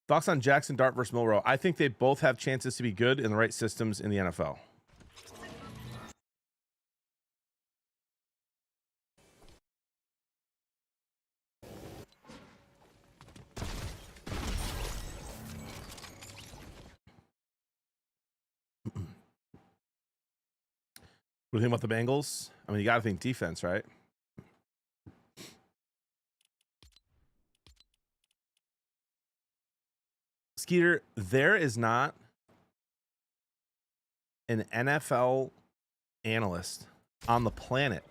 Thoughts on Jackson Dart versus Milrow? I think they both have chances to be good in the right systems in the NFL. What do you think about the Bengals? I mean, you got to think defense, right? Skeeter, there is not an NFL analyst on the planet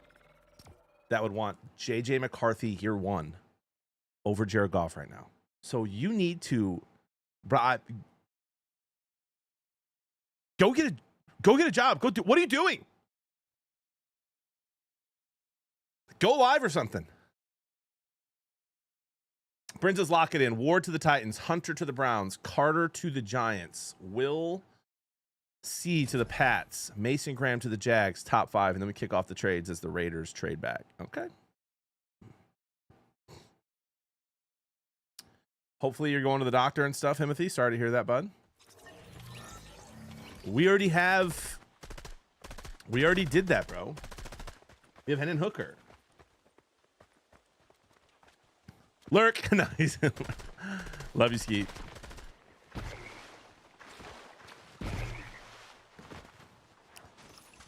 that would want JJ McCarthy year one over Jared Goff right now. So you need to, bro, go get a job. Go do. What are you doing? Go live or something. Brinza's lock it in. Ward to the Titans. Hunter to the Browns. Carter to the Giants. Will C to the Pats. Mason Graham to the Jags. Top 5. And then we kick off the trades as the Raiders trade back. Okay. Hopefully you're going to the doctor and stuff, Timothy. Sorry to hear that, bud. We already did that, bro. We have Hendon Hooker. Lurk. Nice. Love you, Skeet.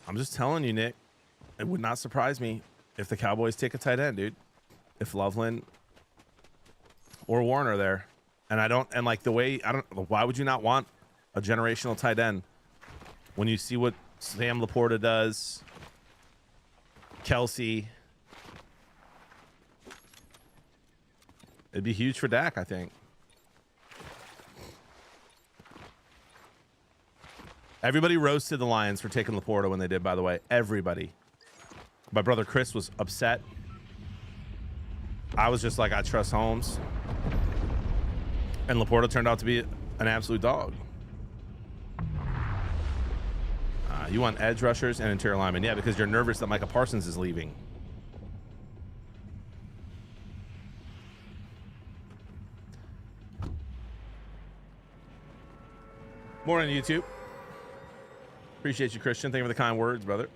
I'm just telling you, Nick. It would not surprise me if the Cowboys take a tight end, dude. If Loveland or Warren are there. And why would you not want a generational tight end when you see what Sam Laporta does, Kelsey? It'd be huge for Dak, I think. Everybody roasted the Lions for taking Laporta when they did, by the way. Everybody. My brother Chris was upset. I was just like, I trust Holmes. And Laporta turned out to be an absolute dog. You want edge rushers and interior linemen. Yeah, because you're nervous that Micah Parsons is leaving. More on YouTube. Appreciate you, Christian. Thank you for the kind words, brother.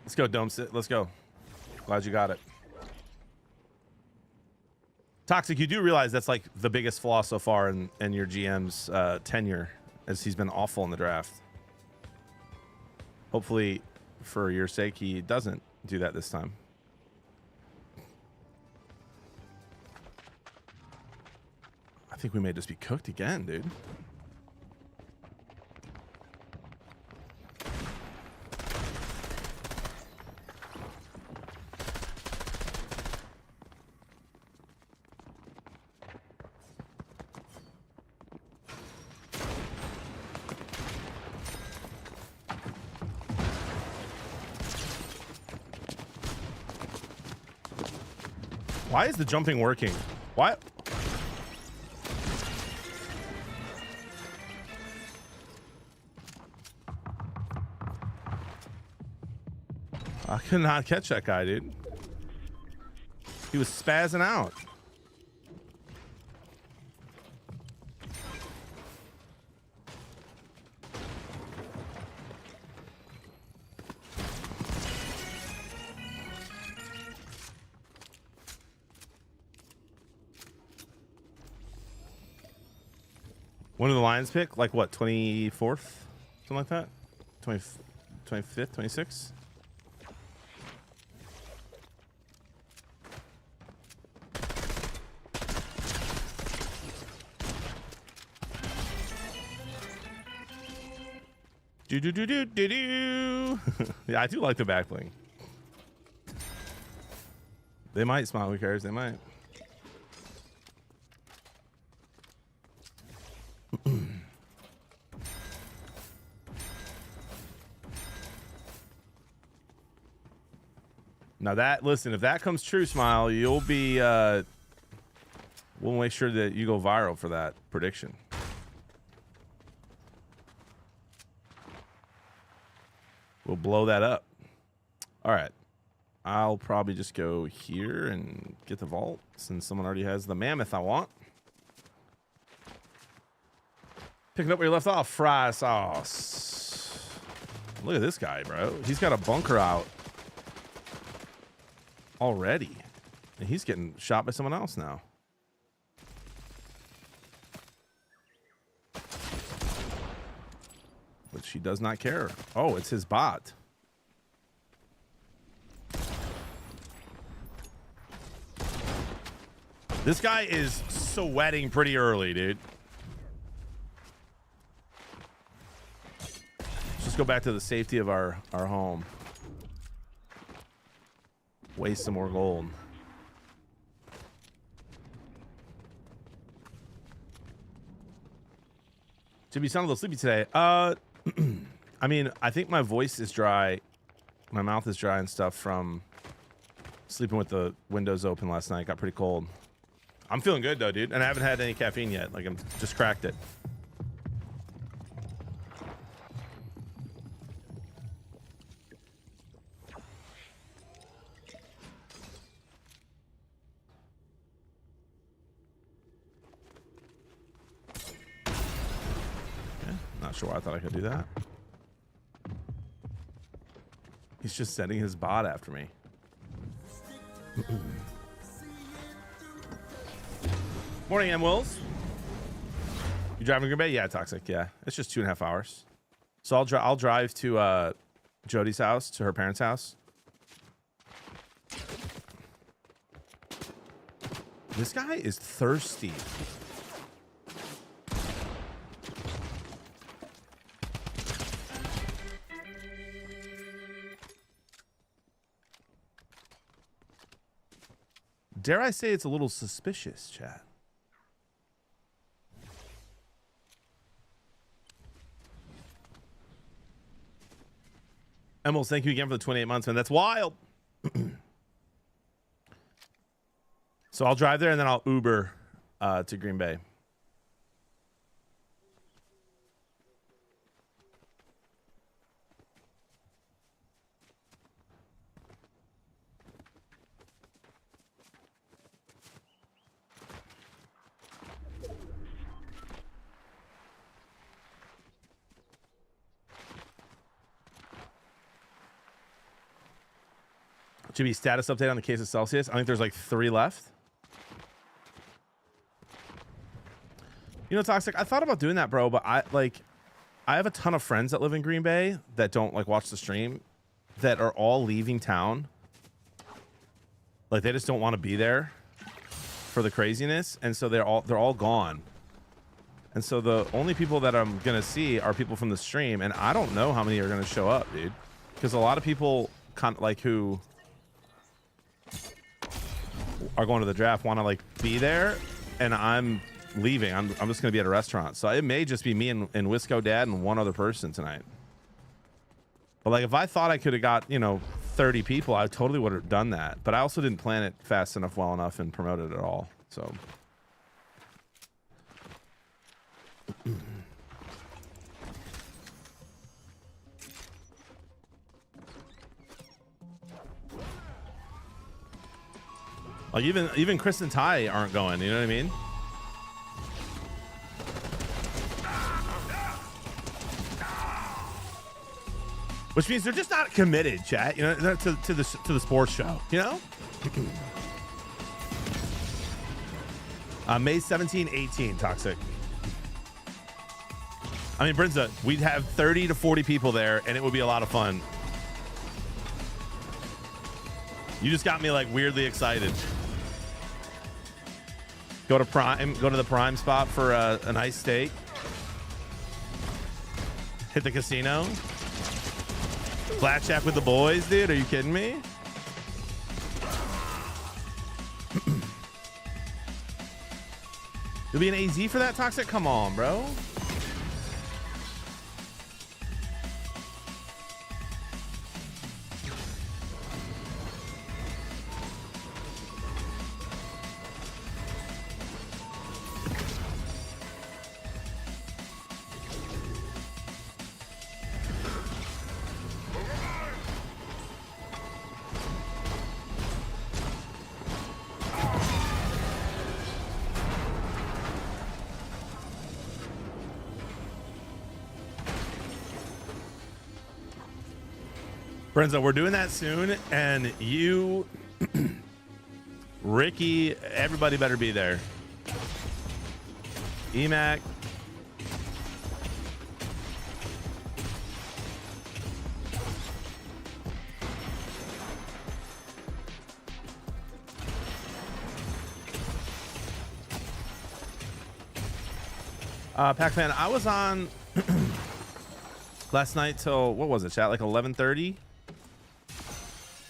Let's go, Dome Sit. Let's go. Glad you got it. Toxic, you do realize that's like the biggest flaw so far in your GM's tenure, as he's been awful in the draft. Hopefully, for your sake, he doesn't do that this time. I think we may just be cooked again, dude. Why is the jumping working? What? I could not catch that guy, dude. He was spazzing out. When did the Lions pick? Like what, 24th? Something like that? 25th, 26th? Do. Yeah, I do like the back bling. They might smile. Who cares? They might. Now that, listen, if that comes true, Smile, you'll be, we'll make sure that you go viral for that prediction. We'll blow that up. All right. I'll probably just go here and get the vault since someone already has the mammoth I want. Picking up where you left off. Fry sauce. Look at this guy, bro. He's got a bunker out already. And he's getting shot by someone else now. Which he does not care. Oh, it's his bot. This guy is sweating pretty early, dude. Let's just go back to the safety of our home. Waste some more gold. Should be sounding a little sleepy today. I mean, I think my voice is dry. My mouth is dry and stuff from sleeping with the windows open last night. Got pretty cold. I'm feeling good though, dude. And I haven't had any caffeine yet. Like, I'm just cracked it. Okay. Not sure why I thought I could do that. He's just sending his bot after me. Morning, M. Wills. You driving to Green Bay? Yeah, Toxic. Yeah, it's just 2.5 hours. So I'll drive to Jody's house, to her parents' house. This guy is thirsty. Dare I say it's a little suspicious, chat. Emils, thank you again for the 28 months, man. That's wild. So I'll drive there and then I'll Uber to Green Bay. Should be status update on the case of Celsius. I think there's like 3 left. You know, Toxic, I thought about doing that, bro, but I have a ton of friends that live in Green Bay that don't like watch the stream, that are all leaving town. Like, they just don't want to be there for the craziness, and so they're all gone. And so the only people that I'm gonna see are people from the stream, and I don't know how many are gonna show up, dude, because a lot of people like who are going to the draft want to like be there, and I'm leaving. I'm just gonna be at a restaurant, so it may just be me and Wisco Dad and one other person tonight. But like, if I thought I could have got, you know, 30 people, I totally would have done that. But I also didn't plan it fast enough, well enough, and promote it at all. So like even Chris and Ty aren't going, you know what I mean? Which means they're just not committed, chat, you know, to the sports show, you know? May 17, 18, Toxic. I mean, Brinza, we'd have 30 to 40 people there, and it would be a lot of fun. You just got me like weirdly excited. Go to the Prime spot for a nice steak. Hit the casino. Blackjack with the boys, dude. Are you kidding me? You'll be an AZ for that, Toxic? Come on, bro. Brenzo, we're doing that soon, and you, Ricky, everybody better be there. EMAC. Pac-Man, I was on last night till, what was it, chat? Like 11:30?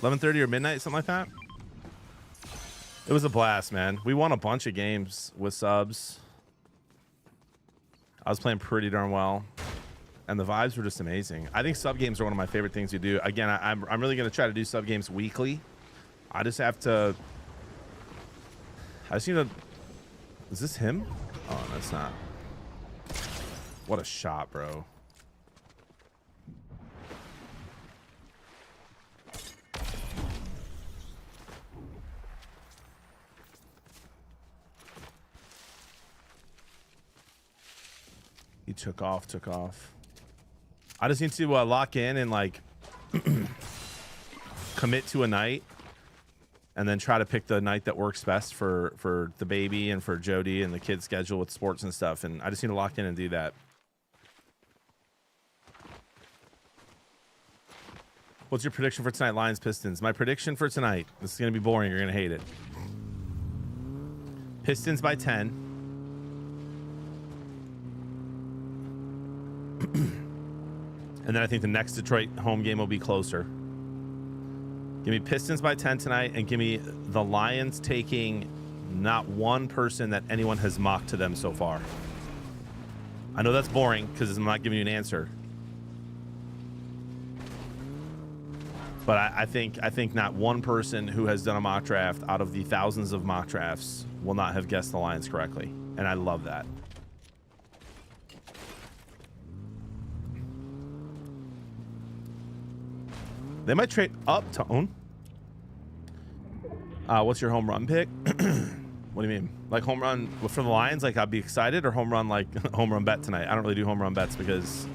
11:30 or midnight, something like that. It was a blast, man. We won a bunch of games with subs. I was playing pretty darn well, and the vibes were just amazing. I think sub games are one of my favorite things to do. Again, I'm really going to try to do sub games weekly. I just have to... I just need to... Is this him? Oh, that's not. What a shot, bro. He took off. I just need to lock in and like commit to a night and then try to pick the night that works best for the baby and for Jody and the kids' schedule with sports and stuff. And I just need to lock in and do that. What's your prediction for tonight, Lions Pistons? My prediction for tonight, this is going to be boring. You're going to hate it. Pistons by 10. And then I think the next Detroit home game will be closer. Give me Pistons by 10 tonight, and give me the Lions taking not one person that anyone has mocked to them so far. I know that's boring because I'm not giving you an answer. But I think not one person who has done a mock draft out of the thousands of mock drafts will not have guessed the Lions correctly. And I love that. They might trade up, Tone. What's your home run pick? What do you mean? Like home run for the Lions? Like I'd be excited, or home run like home run bet tonight? I don't really do home run bets because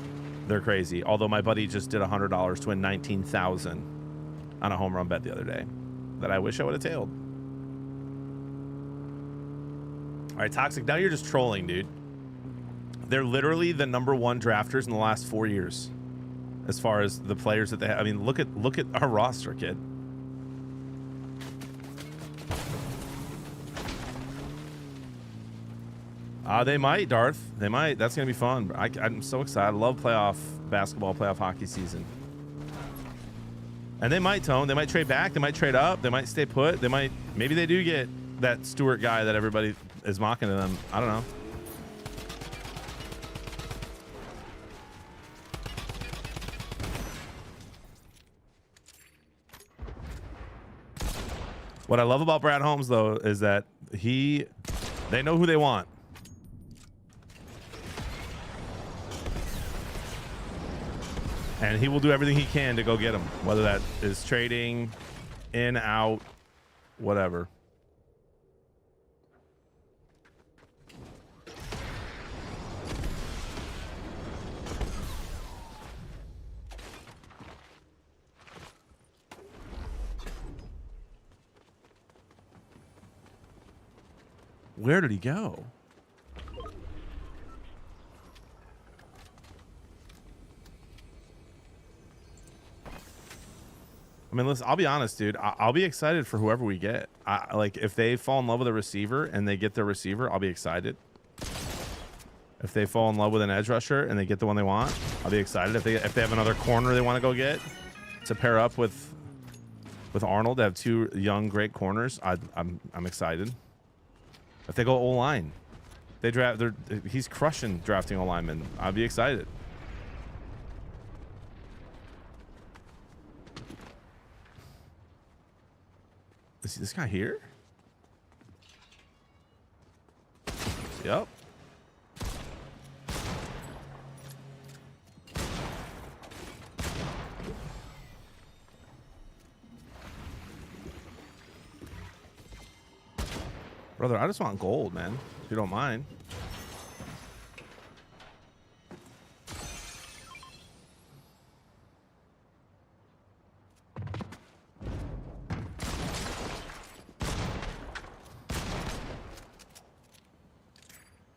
they're crazy. Although my buddy just did $100 to win $19,000 on a home run bet the other day that I wish I would have tailed. All right, Toxic. Now you're just trolling, dude. They're literally the #1 drafters in the last 4 years, as far as the players that they have. I mean, look at our roster, kid. They might, Darth. They might. That's gonna be fun. I'm so excited. I love playoff basketball, playoff hockey season. And they might, Tone. They might trade back. They might trade up. They might stay put. They might. Maybe they do get that Stewart guy that everybody is mocking to them. I don't know. What I love about Brad Holmes, though, is that they know who they want. And he will do everything he can to go get them, whether that is trading, in, out, whatever. Where did he go? I mean, listen, I'll be honest, dude. I'll be excited for whoever we get. Like, if they fall in love with a receiver and they get their receiver, I'll be excited. If they fall in love with an edge rusher and they get the one they want, I'll be excited. If they have another corner they want to go get to pair up with Arnold, to have two young, great corners, I'm excited. If they go O-line, he's crushing drafting O-linemen. I'll be excited. Is this guy here? Yep. Brother, I just want gold, man. If you don't mind.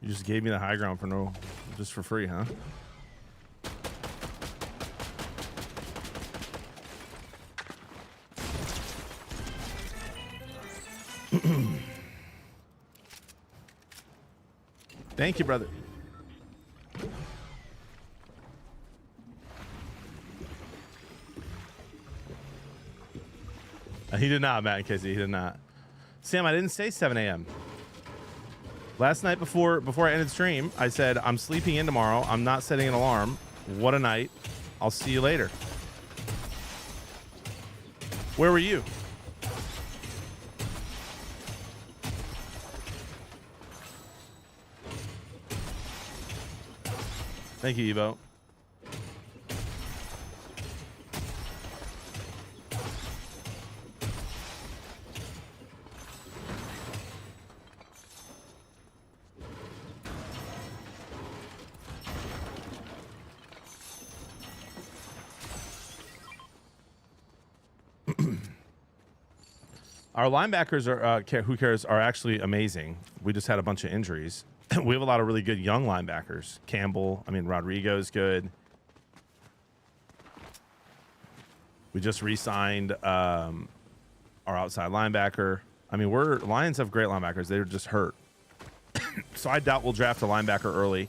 You just gave me the high ground for just for free, huh? Thank you, brother. He did not, Matt Casey. He did not. Sam, I didn't say 7 a.m. Last night before I ended stream, I said, I'm sleeping in tomorrow. I'm not setting an alarm. What a night. I'll see you later. Where were you? Thank you, Evo. Our linebackers are who cares are actually amazing. We just had a bunch of injuries. We have a lot of really good young linebackers. Campbell, I mean Rodrigo's good. We just re-signed our outside linebacker. I mean, Lions have great linebackers. They're just hurt. So I doubt we'll draft a linebacker early.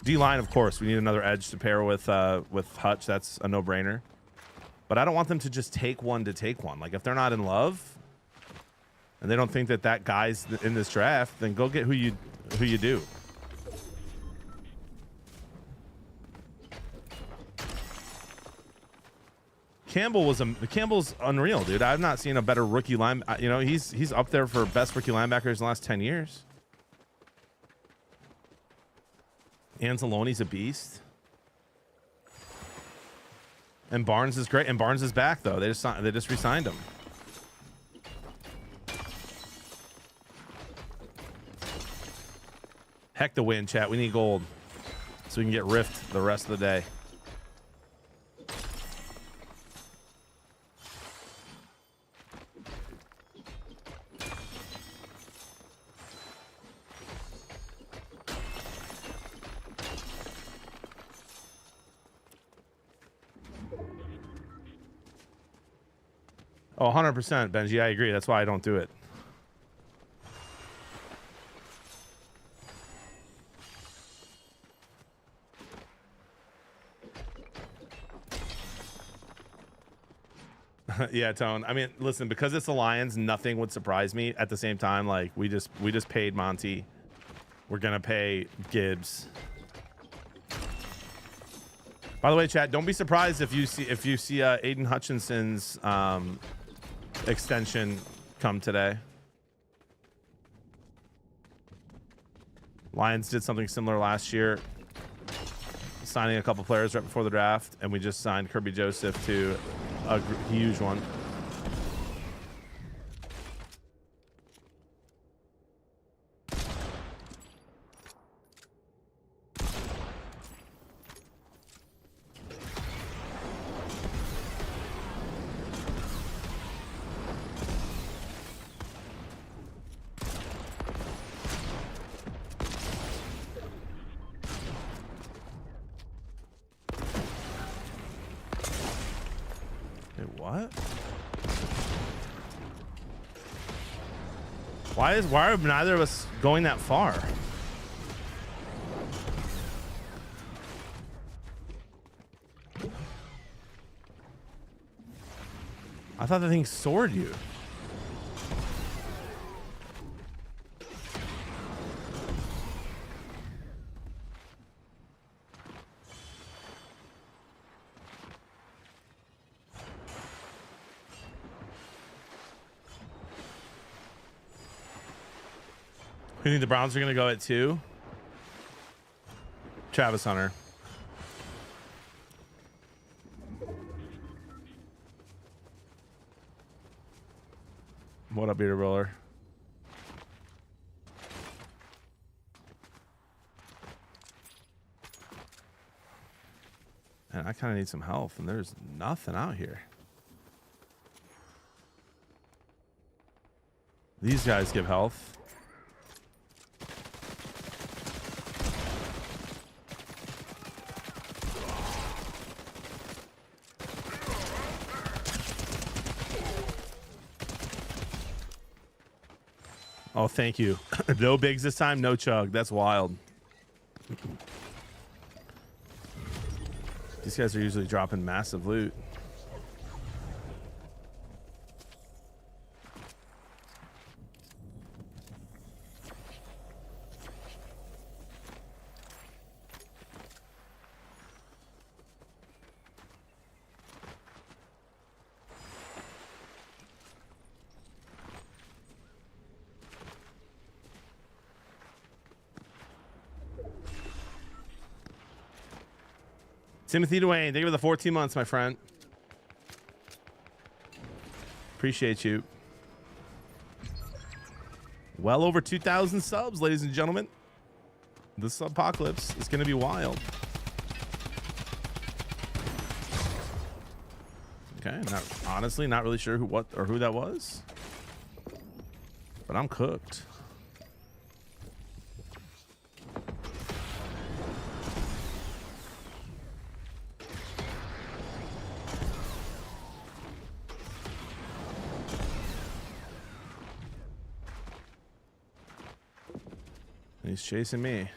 D-line, of course, we need another edge to pair with Hutch. That's a no-brainer. But I don't want them to just take one to take one. Like if they're not in love and they don't think that guy's in this draft, then go get who you do. Campbell's unreal, dude. I've not seen a better rookie line. You know, he's up there for best rookie linebackers in the last 10 years. Anzalone's a beast. And Barnes is great. And Barnes is back though. They just re-signed him. Heck the win, chat. We need gold so we can get rift the rest of the day. Oh, 100%, Benji. I agree. That's why I don't do it. Yeah, Tone. I mean, listen, because it's the Lions, nothing would surprise me. At the same time, like we just paid Monty. We're gonna pay Gibbs. By the way, chat, don't be surprised if you see Aiden Hutchinson's extension come today. Lions did something similar last year, signing a couple players right before the draft, and we just signed Kirby Joseph to a huge one. Why are neither of us going that far? I thought the thing soared you. You think the Browns are going to go at 2? Travis Hunter. What up, Bearded Roller? Man, I kind of need some health, and there's nothing out here. These guys give health. Oh, thank you. No bigs this time, no chug. That's wild. These guys are usually dropping massive loot. Timothy Dwayne, thank you for the 14 months, my friend. Appreciate you. Well over 2,000 subs, ladies and gentlemen. This apocalypse is going to be wild. Okay, honestly, not really sure who that was, but I'm cooked. He's chasing me.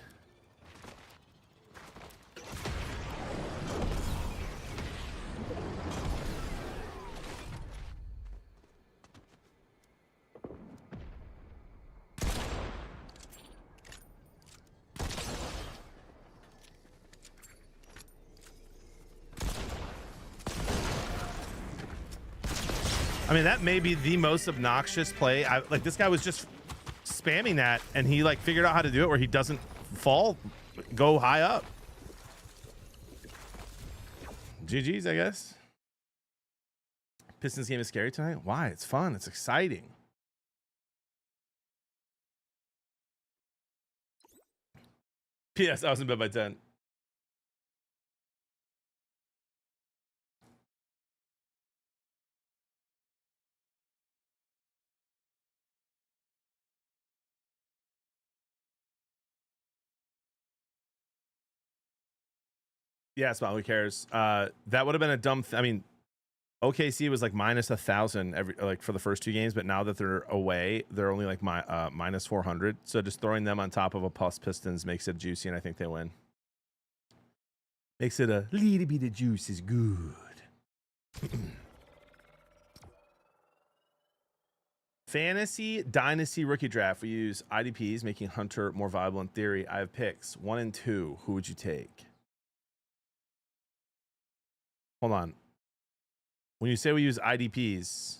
I mean, that may be the most obnoxious play. Like, this guy was just spamming that, and he like figured out how to do it where he doesn't go high up. GG's, I guess. Pistons game is scary tonight. Why? It's fun. It's exciting. P.S. I was in bed by 10. Yeah, Spot, who cares? That would have been a dumb I mean, OKC was like minus 1,000 for the first two games, but now that they're away, they're only like minus 400. So just throwing them on top of a plus Pistons makes it juicy, and I think they win. Makes it a little bit of juice is good. Fantasy Dynasty Rookie Draft. We use IDPs, making Hunter more viable in theory. I have picks 1 and 2. Who would you take? Hold on. When you say we use IDPs,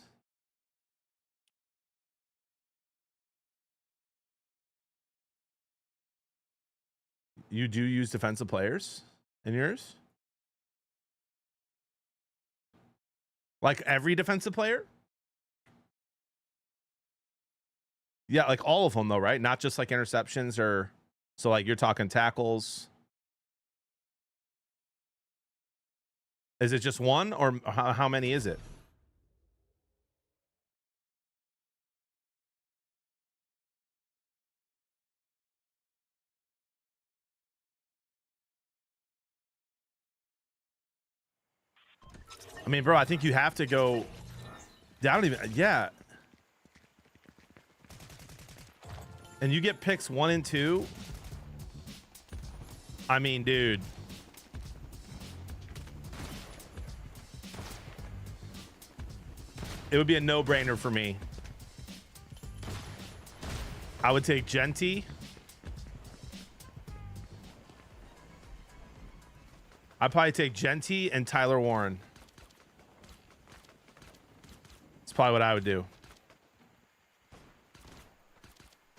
you do use defensive players in yours? Like every defensive player? Yeah, like all of them though, right? Not just like interceptions or... So like you're talking tackles... Is it just one, or how many is it? I mean, bro, I think you have to go... I don't even... Yeah. And you get picks 1 and 2. I mean, dude... It would be a no-brainer for me. I would take Genty. I'd probably take Genty and Tyler Warren. That's probably what I would do.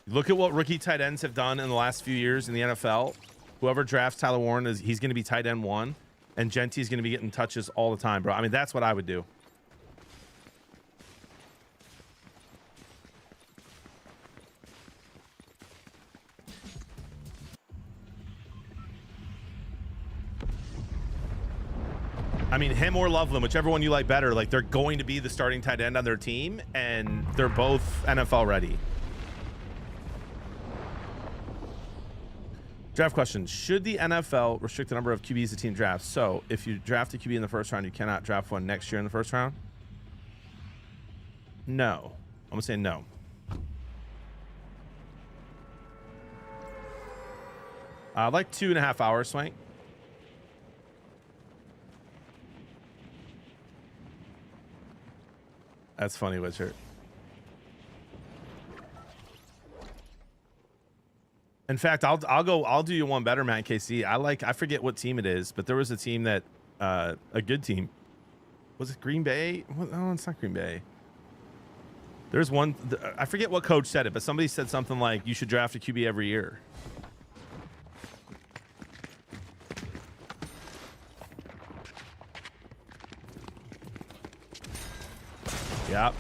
Look at what rookie tight ends have done in the last few years in the NFL. Whoever drafts Tyler Warren, he's going to be tight end 1. And Genty's going to be getting touches all the time, bro. I mean, that's what I would do. I mean, him or Loveland, whichever one you like better, like they're going to be the starting tight end on their team, and they're both NFL ready. Draft question. Should the NFL restrict the number of QBs the team drafts? So if you draft a QB in the first round, you cannot draft one next year in the first round? No. I'm going to say no. Like 2.5 hours, Swank. That's funny, Witcher. In fact, I'll do you one better, Matt KC. I forget what team it is, but there was a team that a good team. Was it Green Bay? Oh, it's not Green Bay. There's one, I forget what coach said it, but somebody said something like you should draft a QB every year. Yep.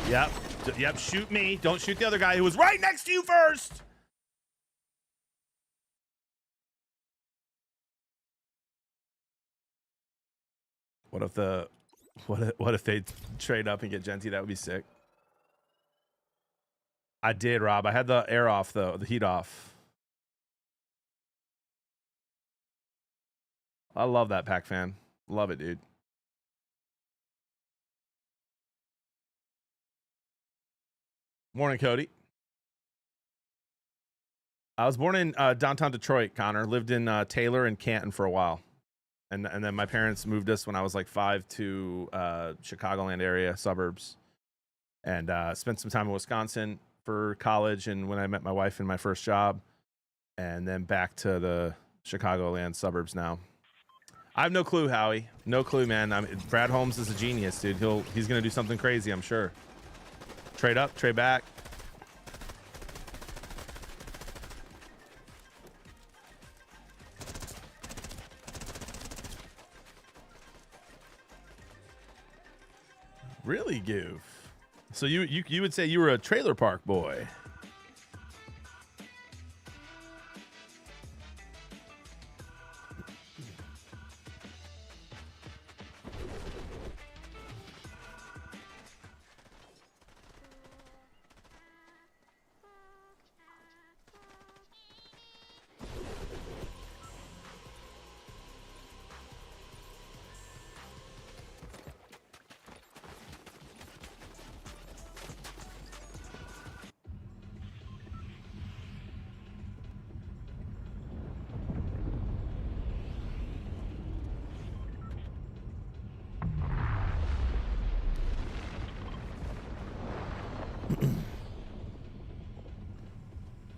Yep. Yep. Shoot me. Don't shoot the other guy who was right next to you first. What if they trade up and get Genty? That would be sick. I did, Rob. I had the air off though, the heat off. I love that Pac fan. Love it, dude. Morning, Cody. I was born in downtown Detroit, Connor. Lived in Taylor and Canton for a while. And then my parents moved us when I was like 5 to Chicagoland area, suburbs. And spent some time in Wisconsin for college and when I met my wife in my first job. And then back to the Chicagoland suburbs now. I have no clue, Howie. No clue, man. Brad Holmes is a genius, dude. He's going to do something crazy, I'm sure. Trade up, trade back. Really, Goof? So you would say you were a trailer park boy.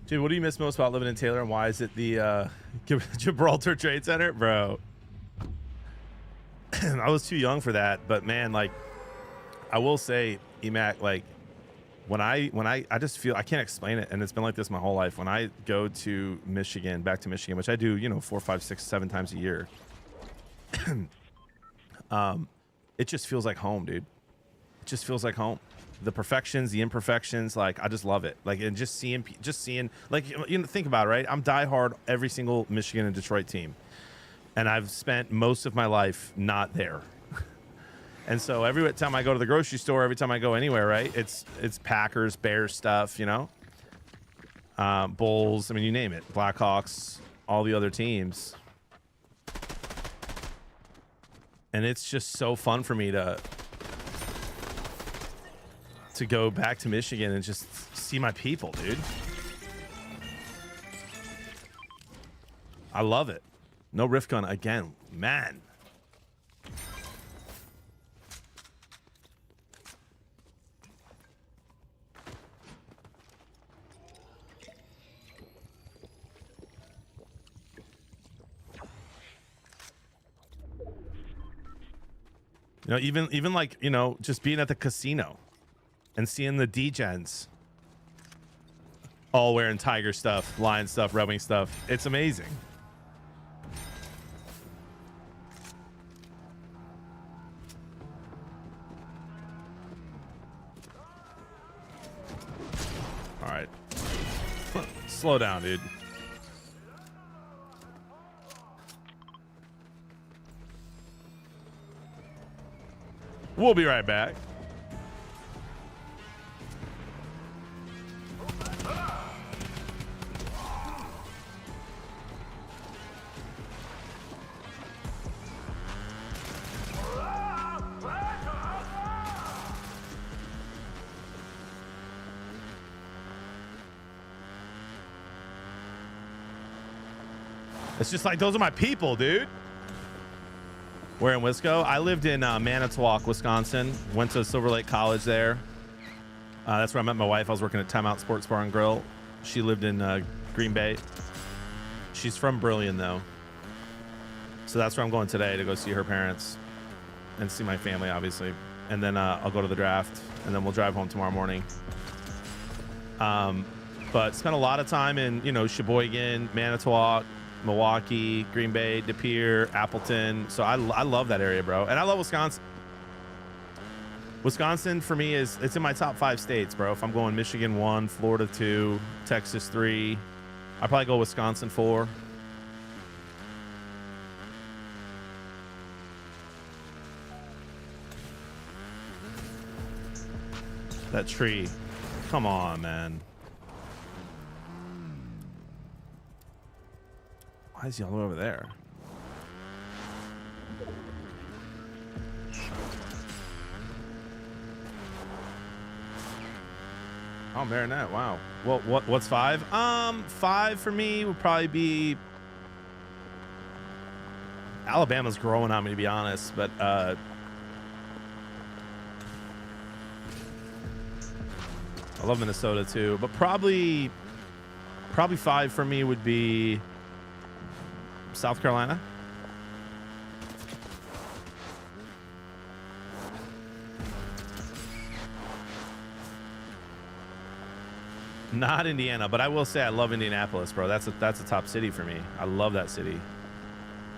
Dude, what do you miss most about living in Taylor, and why is it the Gibraltar Trade Center, bro? I was too young for that, but man, like, I will say, Emac, like, when I just feel, I can't explain it, and it's been like this my whole life. When I go to Michigan, back to Michigan, which I do, 4, 5, 6, 7 times a year, it just feels like home, dude. It just feels like home. The perfections, the imperfections, like, I just love it. Like, and just seeing, like, think about it, right? I'm diehard every single Michigan and Detroit team, and I've spent most of my life not there. And so every time I go to the grocery store, every time I go anywhere, right, it's Packers, Bears stuff, Bulls, I mean, you name it, Blackhawks, all the other teams. And it's just so fun for me to go back to Michigan and just see my people, dude. I love it. No rift gun again, man. Even like, just being at the casino and seeing the D-gens all wearing tiger stuff, lion stuff, Red Wing stuff. It's amazing. All right. Slow down, dude. We'll be right back. It's just like, those are my people, dude. Where in Wisco? I lived in Manitowoc, Wisconsin. Went to Silver Lake College there. That's where I met my wife. I was working at Time Out Sports Bar and Grill. She lived in Green Bay. She's from Brillion, though. So that's where I'm going today, to go see her parents and see my family, obviously. And then I'll go to the draft, and then we'll drive home tomorrow morning. But spent a lot of time in, you know, Sheboygan, Manitowoc, Milwaukee, Green Bay, De Pere, Appleton. So I love that area, bro. And I love Wisconsin. Wisconsin for me it's in my top 5 states, bro. If I'm going Michigan 1, Florida 2, Texas 3, I'd probably go Wisconsin 4. That tree. Come on, man. Why is he all the way over there? Oh, Marinette. Wow. Well, what's 5? 5 for me would probably be Alabama's growing on me, to be honest, but I love Minnesota too, but probably 5 for me would be South Carolina. Not Indiana, but I will say I love Indianapolis, bro. That's a top city for me. I love that city.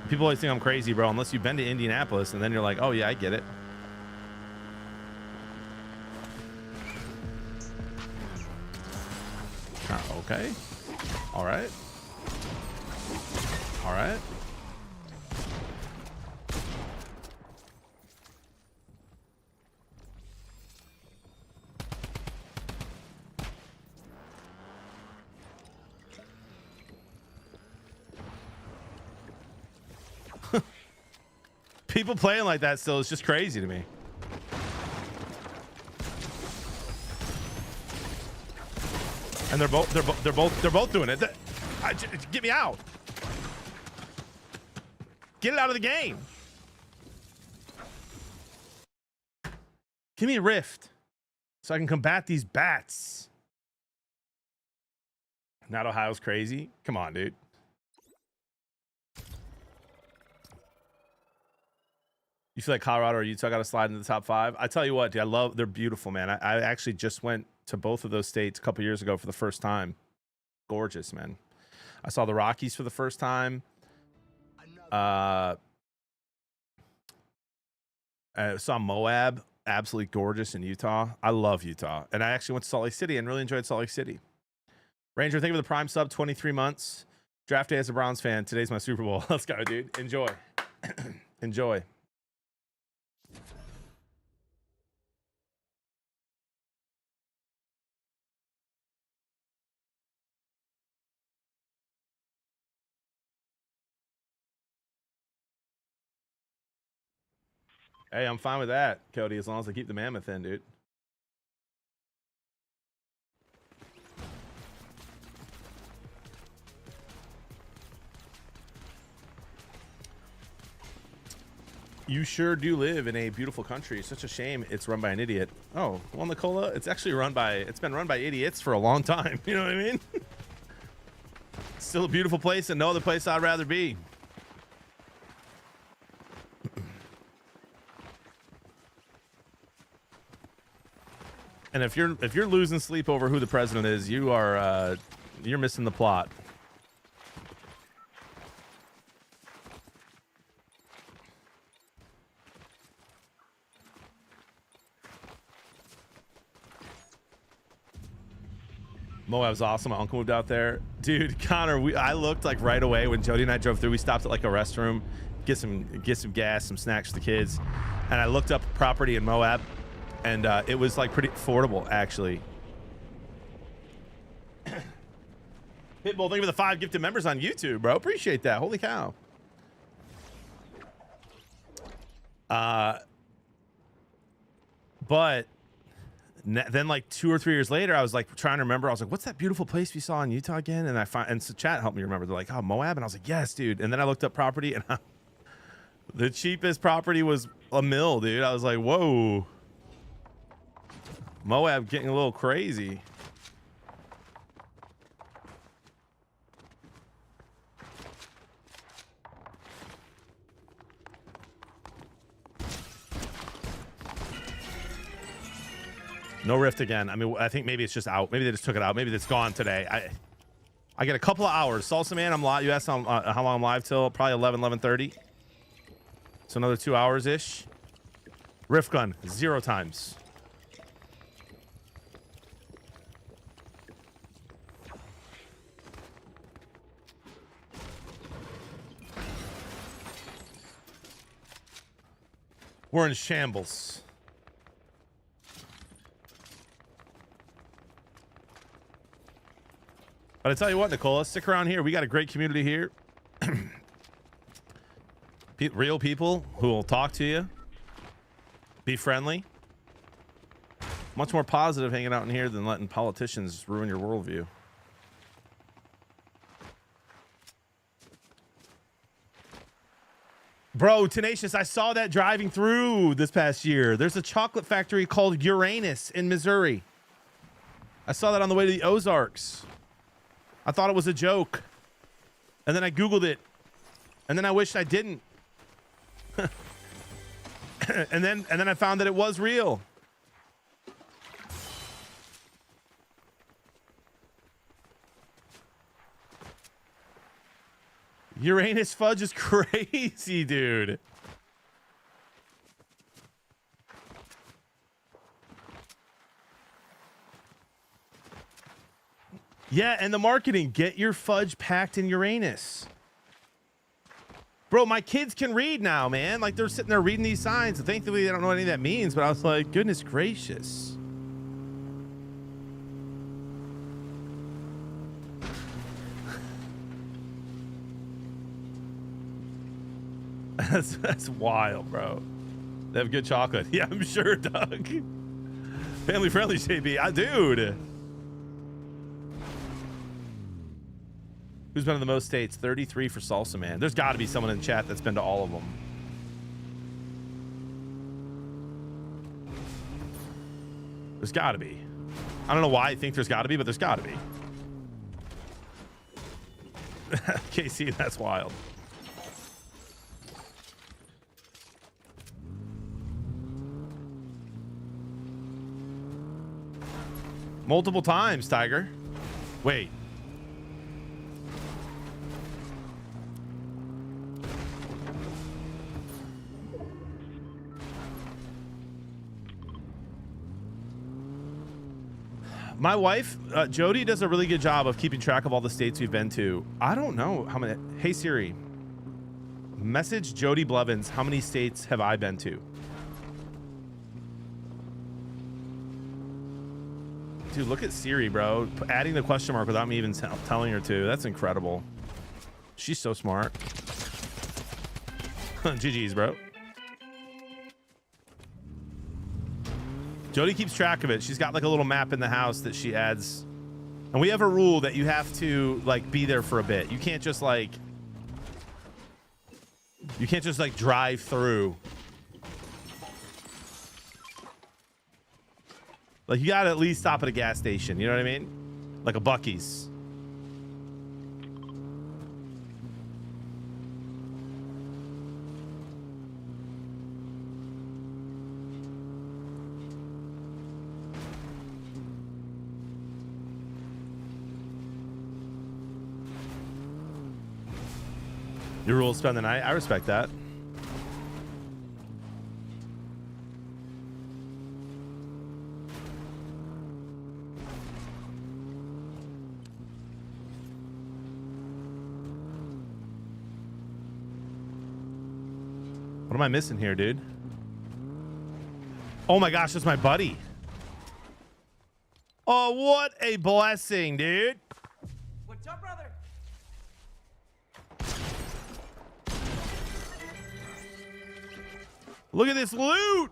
People always think I'm crazy, bro, unless you've been to Indianapolis, and then you're like, oh yeah, I get it. Okay. All right. All right. People playing like that still is just crazy to me. And they're both doing it. Get me out. Get it out of the game. Give me a rift so I can combat these bats. Not Ohio's crazy. Come on, dude. You feel like Colorado or Utah got to slide into the top 5? I tell you what, dude, they're beautiful, man. I actually just went to both of those states a couple years ago for the first time. Gorgeous, man. I saw the Rockies for the first time. I saw Moab, absolutely gorgeous in Utah. I love Utah. And I actually went to Salt Lake City and really enjoyed Salt Lake City. Ranger, thank you for the Prime sub, 23 months. Draft day as a Browns fan. Today's my Super Bowl. Let's go, dude. Enjoy. Enjoy. Hey, I'm fine with that, Cody, as long as I keep the mammoth in, dude. You sure do live in a beautiful country. It's such a shame it's run by an idiot. Oh, well, Nicola, it's actually it's been run by idiots for a long time. You know what I mean? Still a beautiful place and no other place I'd rather be. And if you're losing sleep over who the president is, you're missing the plot. Moab's awesome. My uncle moved out there. Dude, Connor, I looked like right away when Jody and I drove through. We stopped at like a restroom, get some gas, some snacks for the kids. And I looked up property in Moab, and it was like pretty affordable, actually. Pitbull, thank you for the 5 gifted members on YouTube, bro. Appreciate that. Holy cow. But Then like 2 or 3 years later, I was like trying to remember. I was like, what's that beautiful place we saw in Utah again? And so chat helped me remember. They're like, oh, Moab. And I was like, yes, dude. And then I looked up property, and the cheapest property was a mill, dude. I was like, whoa. Moab getting a little crazy. No rift again. I mean, I think maybe it's just out. Maybe they just took it out. Maybe it's gone today. I get a couple of hours. Salsa Man, I'm live. You asked how long I'm live till? Probably 11:30. So another 2 hours ish. Rift gun 0 times. We're in shambles. But I tell you what, Nicola, stick around here. We got a great community here. Real people who will talk to you. Be friendly. Much more positive hanging out in here than letting politicians ruin your worldview. Bro, Tenacious, I saw that driving through this past year. There's a chocolate factory called Uranus in Missouri. I saw that on the way to the Ozarks. I thought it was a joke. And then I Googled it. And then I wished I didn't. and then I found that it was real. Uranus fudge is crazy, dude. Yeah, and the marketing, get your fudge packed in Uranus. Bro, my kids can read now, man. Like, they're sitting there reading these signs. And thankfully, they don't know what any of that means. But I was like, goodness gracious. That's wild, bro. They have good chocolate. Yeah, I'm sure, Doug. Family friendly, JB. Dude. Who's been to the most states? 33 for Salsa Man. There's got to be someone in chat that's been to all of them. There's got to be. I don't know why I think there's got to be, but there's got to be. KC, that's wild. Multiple times, Tiger. Wait. My wife, Jody, does a really good job of keeping track of all the states we've been to. I don't know how many. Hey, Siri. Message Jody Blevins. How many states have I been to? Dude, look at Siri, bro. Adding the question mark without me even telling her to. That's incredible. She's so smart. GG's, bro. Jody keeps track of it. She's got like a little map in the house that she adds. And we have a rule that you have to like be there for a bit. You can't just like drive through. Like, you gotta at least stop at a gas station, you know what I mean? Like a Buc-ee's. Your rules spend the night. I respect that. What am I missing here, dude? Oh my gosh, that's my buddy. Oh, what a blessing, dude. What's up, brother? Look at this loot.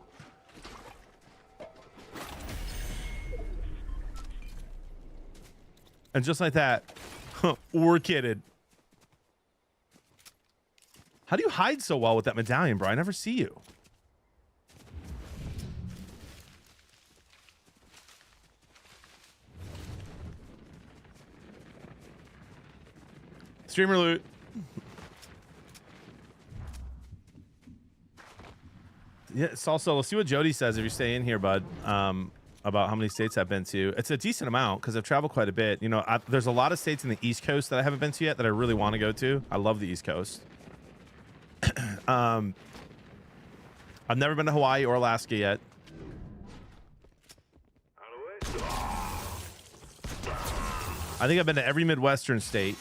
And just like that, we're kidded. How do you hide so well with that medallion, bro? I never see you. Streamer loot. Yeah, it's also, let's see what Jody says if you stay in here, bud, about how many states I've been to. It's a decent amount because I've traveled quite a bit. You know, there's a lot of states in the East Coast that I haven't been to yet that I really want to go to. I love the East Coast. I've never been to Hawaii or Alaska yet. I think I've been to every Midwestern state.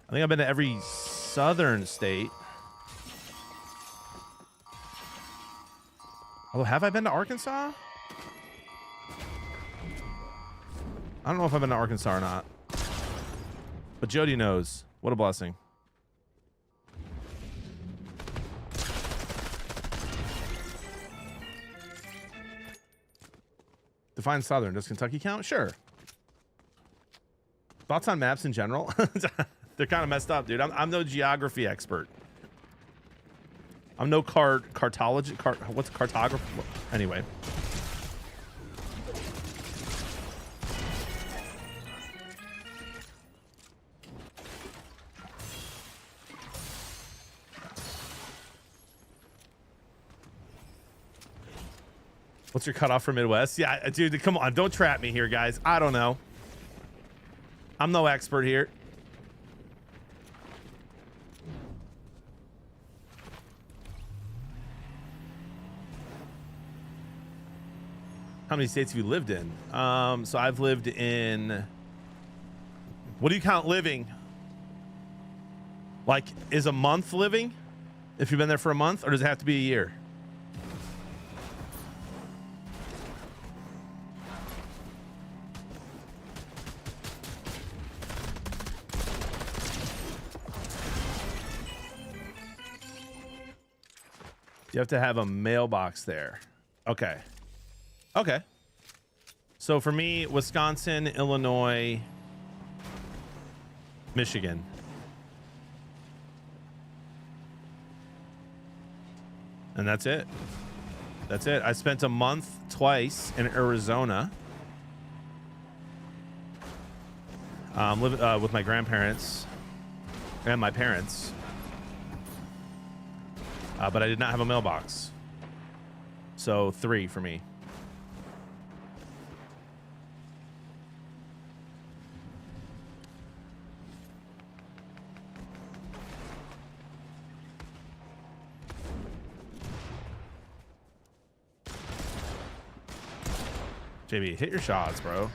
I think I've been to every southern state. Although, have I been to Arkansas? I don't know if I've been to Arkansas or not. But Jody knows. What a blessing. Define southern. Does Kentucky count? Sure. Thoughts on maps in general? They're kind of messed up, dude. I'm no geography expert. I'm no cartology. What's cartography? Anyway. What's your cutoff for Midwest? Yeah, dude, come on. Don't trap me here, guys. I don't know. I'm no expert here. How many states have you lived in? So I've lived in... What do you count living? Like, is a month living? If you've been there for a month? Or does it have to be a year? You have to have a mailbox there. Okay. Okay. So for me, Wisconsin, Illinois, Michigan. And that's it. That's it. I spent a month twice in Arizona. With my grandparents and my parents. But I did not have a mailbox. So 3 for me. JB, hit your shots, bro.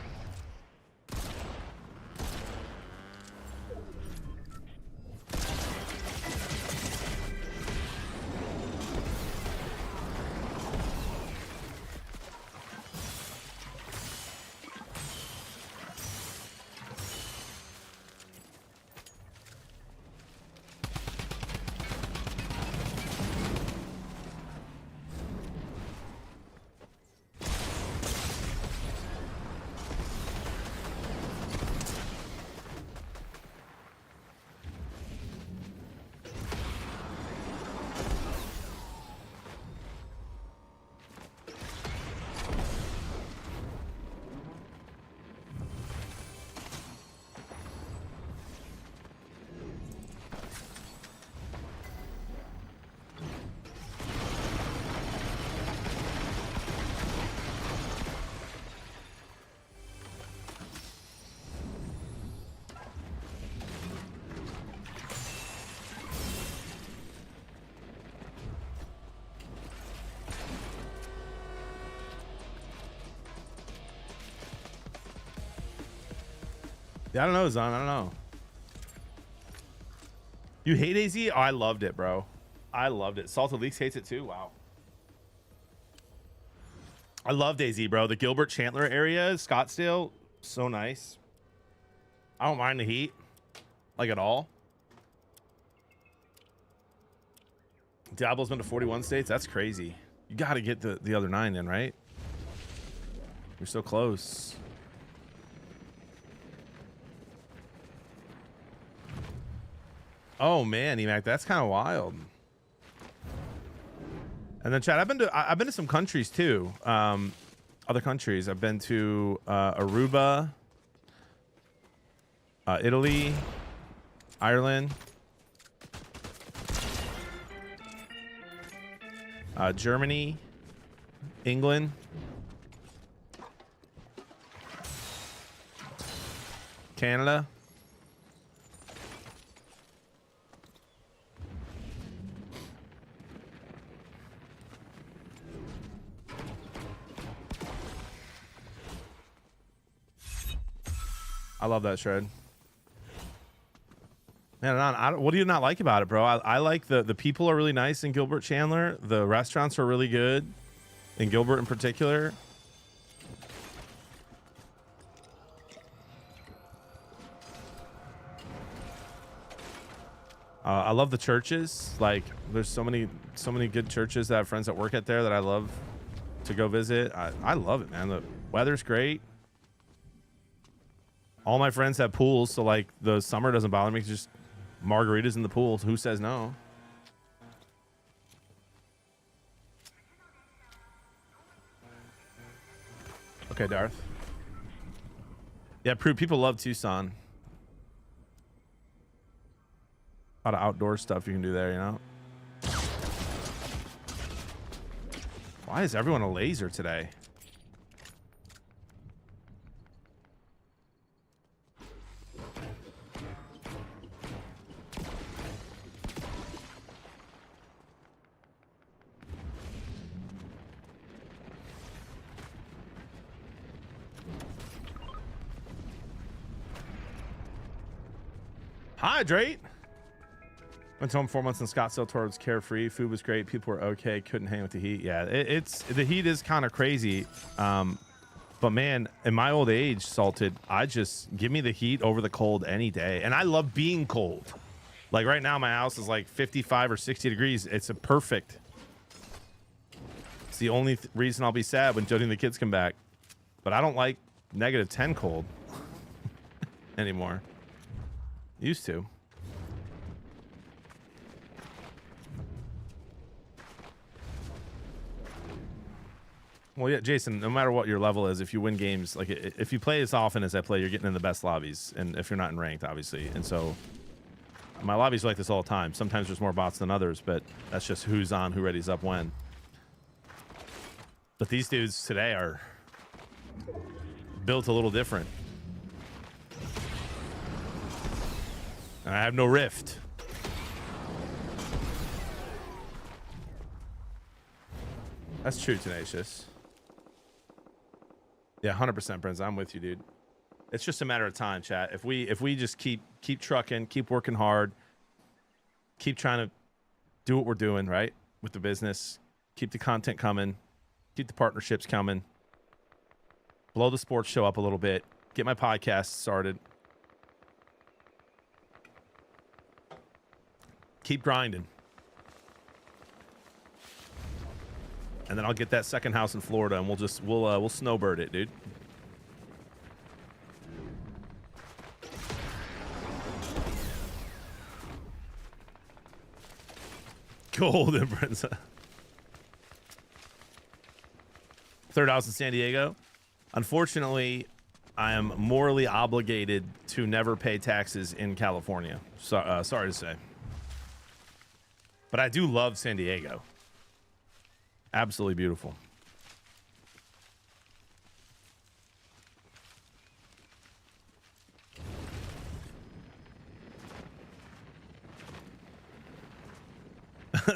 Yeah, I don't know, Zon. I don't know. You hate AZ? Oh, I loved it, bro. I loved it. Salted Leaks hates it too. Wow. I loved AZ, bro. The Gilbert Chandler area, Scottsdale, so nice. I don't mind the heat, like at all. Diablo's been to 41 states. That's crazy. You got to get the other 9 in, right? You're so close. Oh man, Emac, that's kind of wild. And then Chad, I've been to some countries too. Other countries. I've been to Aruba, Italy, Ireland, Germany, England, Canada. I love that shred. Man, what do you not like about it, bro? I like the people are really nice in Gilbert Chandler. The restaurants are really good in Gilbert in particular. I love the churches. Like, there's so many good churches that I have friends that work at there that I love to go visit. I love it, man. The weather's great. All my friends have pools, so like the summer doesn't bother me. It's just margaritas in the pool. Who says no? Okay, Darth. Yeah, people love Tucson. A lot of outdoor stuff you can do there, you know? Why is everyone a laser today? Hydrate. Went home 4 months in Scottsdale towards Carefree. Food was great. People were okay. Couldn't hang with the heat. Yeah, it's the heat is kind of crazy. But man, in my old age, Salted, I just give me the heat over the cold any day. And I love being cold. Like right now, my house is like 55 or 60 degrees. It's a perfect. It's the only reason I'll be sad when Jody and the kids come back. But I don't like -10 cold anymore. Used to. Well, yeah, Jason, no matter what your level is, if you win games, like if you play as often as I play, you're getting in the best lobbies. And if you're not in ranked, obviously. And so my lobbies are like this all the time. Sometimes there's more bots than others, but that's just who's on, who readies up when. But these dudes today are built a little different. And I have no rift. That's true, Tenacious. Yeah, 100%, Prince. I'm with you, dude. It's just a matter of time, chat. If we just keep trucking, keep working hard, keep trying to do what we're doing, right? With the business, keep the content coming, keep the partnerships coming, blow the sports show up a little bit, get my podcast started. Keep grinding. And then I'll get that second house in Florida and we'll snowbird it, dude. Golden Prince. Third house in San Diego. Unfortunately, I am morally obligated to never pay taxes in California. So, sorry to say. But I do love San Diego. Absolutely beautiful.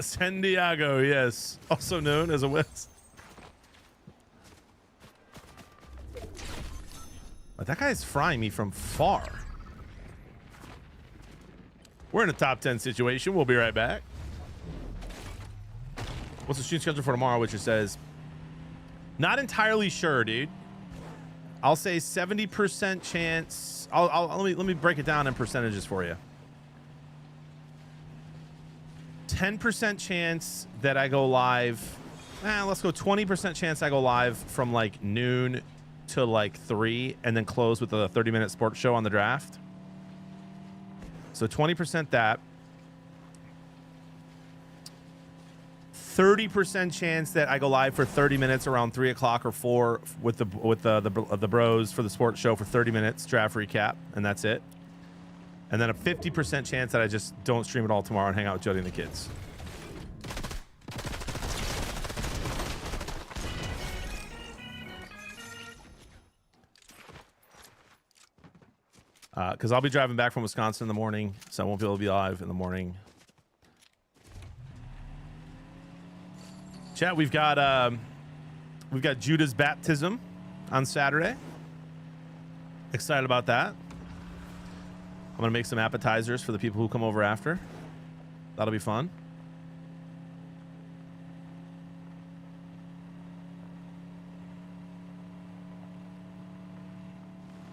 San Diego, yes. Also known as a West. But that guy's frying me from far. We're in a top 10 situation. We'll be right back. What's the stream schedule for tomorrow? Which it says, not entirely sure, dude. I'll say 70% chance. Let me break it down in percentages for you. 10% chance that I go live. Let's go 20% chance I go live from like noon to like 3 and then close with a 30-minute sports show on the draft. So 20% that. 30% chance that I go live for 30 minutes around 3 o'clock or 4 with the bros for the sports show for 30 minutes draft recap, and that's it. And then a 50% chance that I just don't stream at all tomorrow and hang out with Jody and the kids. Because I'll be driving back from Wisconsin in the morning, so I won't be able to be live in the morning. Chat, we've got Judah's baptism on Saturday. Excited about that. I'm gonna make some appetizers for the people who come over after. That'll be fun.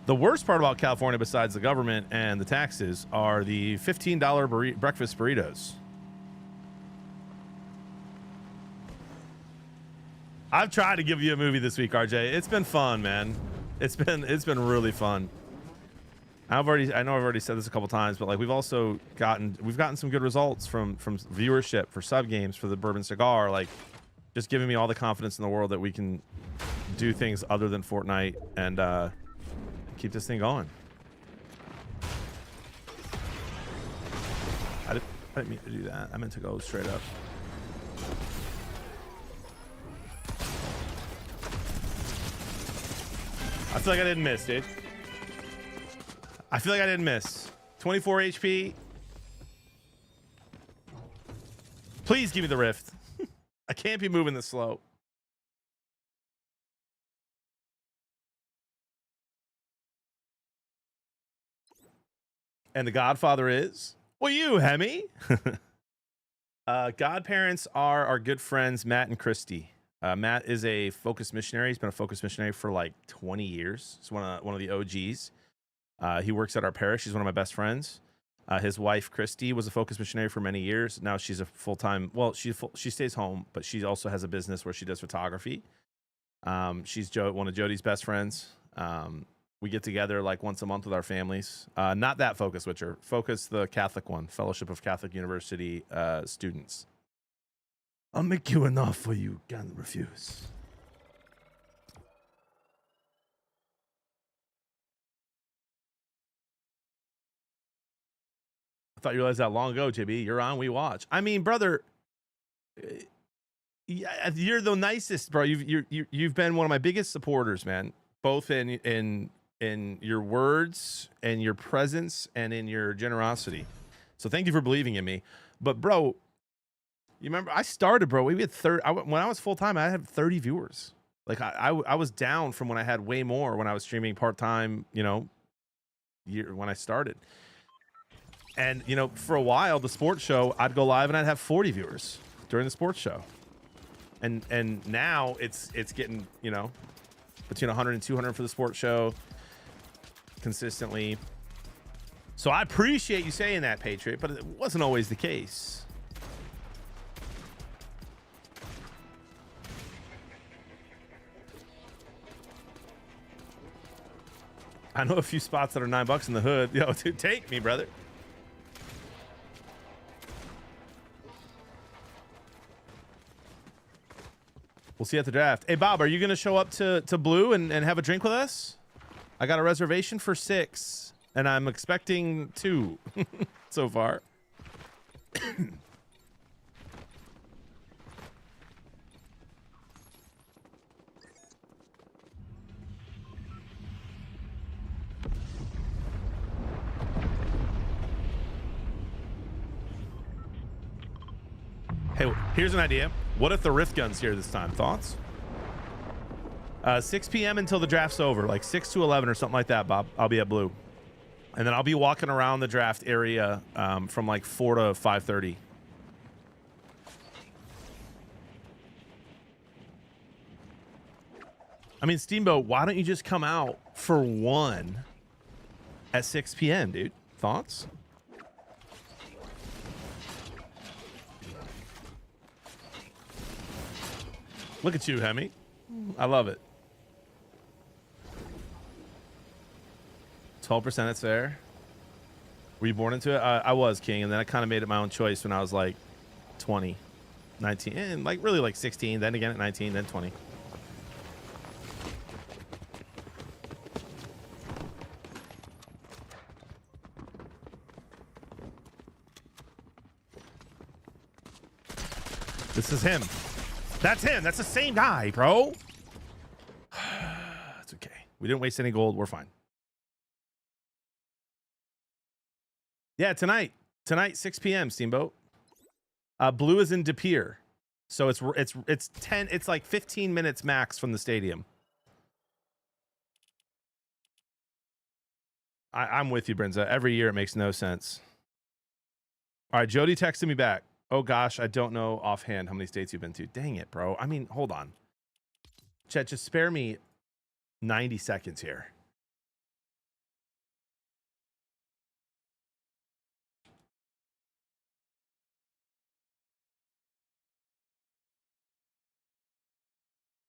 The worst part about California, besides the government and the taxes, are the $15 breakfast burritos. I've tried to give you a movie this week, RJ. It's been fun, man. It's been really fun. I know I've already said this a couple times, but like we've gotten some good results from viewership for sub games for the Bourbon Cigar, like just giving me all the confidence in the world that we can do things other than Fortnite and keep this thing going. I didn't mean to do that. I meant to go straight up. I feel like I didn't miss, dude. I feel like I didn't miss. 24 HP. Please give me the rift. I can't be moving this slow. And the Godfather is? Well, you, Hemi. Godparents are our good friends, Matt and Christy. Matt is a focus missionary. He's been a focus missionary for like 20 years. He's one of the OGs. He works at our parish. He's one of my best friends. His wife, Christy, was a focus missionary for many years. Now she's a full-time, well, she stays home, but she also has a business where she does photography. She's one of Jody's best friends. We get together like once a month with our families. Not that Focus Witcher. Focus, the Catholic one. Fellowship of Catholic University students. I'll make you an offer you can't refuse. I thought you realized that long ago, JB. You're on, we watch. I mean, brother, you're the nicest, bro. You've been one of my biggest supporters, man. Both in your words and your presence and in your generosity. So thank you for believing in me. But bro, you remember I started, bro. We had when I was full time, I had 30 viewers. Like I was down from when I had way more when I was streaming part time. You know, when I started. And you know, for a while, the sports show, I'd go live and I'd have 40 viewers during the sports show. And now it's getting, you know, between 100 and 200 for the sports show consistently. So I appreciate you saying that, Patriot, but it wasn't always the case. I know a few spots that are $9 in the hood. Yo, dude, take me, brother. We'll see you at the draft. Hey, Bob, are you going to show up to Blue and have a drink with us? I got a reservation for 6, and I'm expecting 2 so far. Hey, here's an idea. What if the Rift Gun's here this time? Thoughts? 6 p.m. until the draft's over, like 6 to 11 or something like that, Bob. I'll be at Blue. And then I'll be walking around the draft area from like 4 to 5:30. I mean, Steamboat, why don't you just come out for 1 at 6 p.m., dude? Thoughts? Look at you, Hemi. I love it. 12%, that's fair. Were you born into it? I was, King, and then I kind of made it my own choice when I was like 20. 19, and like really like 16, then again at 19, then 20. This is him. That's him. That's the same guy, bro. It's okay. We didn't waste any gold. We're fine. Yeah, tonight, 6 p.m. Steamboat. Blue is in De Pere, so it's 10. It's like 15 minutes max from the stadium. I'm with you, Brinza. Every year it makes no sense. All right, Jody texted me back. Oh gosh, I don't know offhand how many states you've been to. Dang it, bro. I mean, hold on. Chet, just spare me 90 seconds here.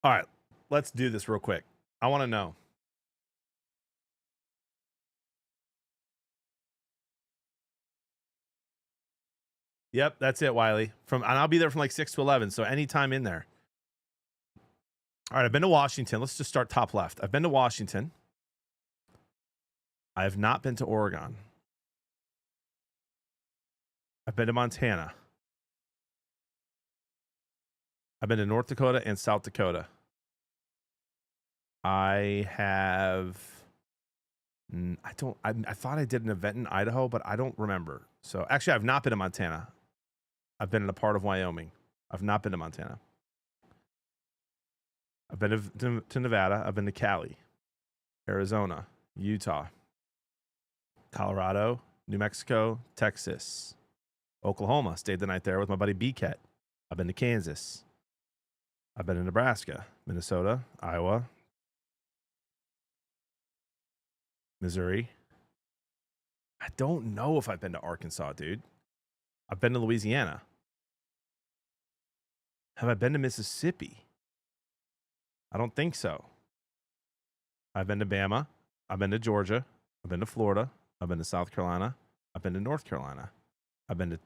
All right, let's do this real quick. I want to know. Yep, that's it, Wiley. And I'll be there from like 6 to 11, so anytime in there. All right, I've been to Washington. Let's just start top left. I've been to Washington. I have not been to Oregon. I've been to Montana. I've been to North Dakota and South Dakota. I thought I did an event in Idaho, but I don't remember. So actually, I've not been to Montana. I've been in a part of Wyoming. I've not been to Montana. I've been to Nevada. I've been to Cali, Arizona, Utah, Colorado, New Mexico, Texas, Oklahoma. Stayed the night there with my buddy B-Cat. I've been to Kansas. I've been to Nebraska, Minnesota, Iowa, Missouri. I don't know if I've been to Arkansas, dude. I've been to Louisiana. Have I been to Mississippi? I don't think so. I've been to Bama. I've been to Georgia. I've been to Florida. I've been to South Carolina. I've been to North Carolina. I've been to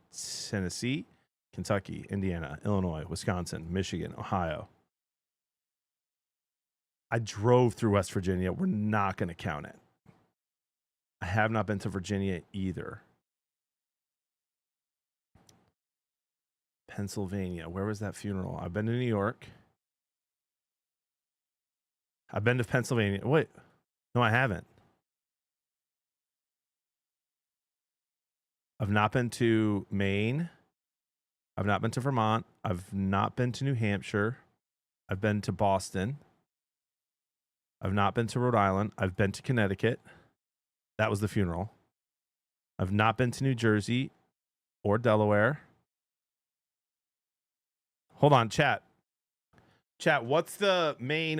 Tennessee, Kentucky, Indiana, Illinois, Wisconsin, Michigan, Ohio. I drove through West Virginia. We're not going to count it. I have not been to Virginia either. Pennsylvania. Where was that funeral? I've been to New York. I've been to Pennsylvania. Wait. No, I haven't. I've not been to Maine. I've not been to Vermont. I've not been to New Hampshire. I've been to Boston. I've not been to Rhode Island. I've been to Connecticut. That was the funeral. I've not been to New Jersey or Delaware. Hold on, chat. Chat, what's the main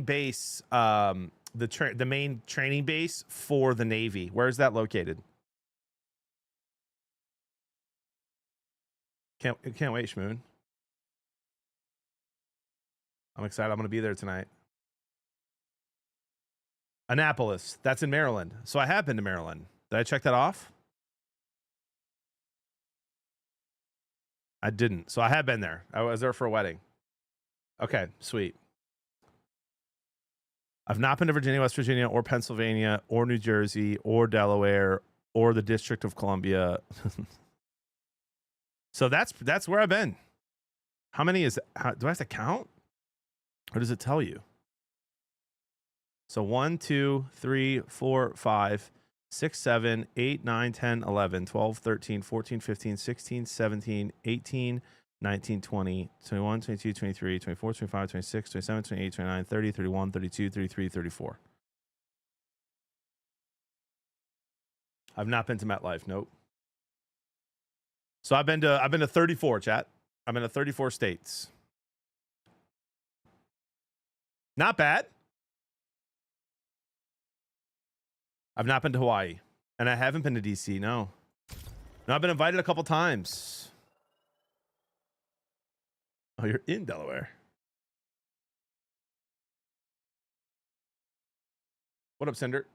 base, the main training base for the Navy? Where is that located? Can't wait, Shmoon. I'm excited. I'm going to be there tonight. Annapolis. That's in Maryland. So I have been to Maryland. Did I check that off? I didn't. So I have been there. I was there for a wedding. Okay, sweet. I've not been to Virginia, West Virginia, or Pennsylvania, or New Jersey, or Delaware, or the District of Columbia. So that's where I've been. How many is do I have to count? Or does it tell you? So 1, 2, 3, 4, 5, 6, 7, 8, 9, 10, 11, 12, 13, 14, 15, 16, 17, 18, 19, 20, 21, 22, 23, 24, 25, 26, 27, 28, 29, 30, 31, 32, 33, 34. I've not been to MetLife. Nope. So I've been to 34, chat. I've been to 34 states. Not bad. I've not been to Hawaii, and I haven't been to DC. No, I've been invited a couple times. Oh, you're in Delaware. What up, Cinder?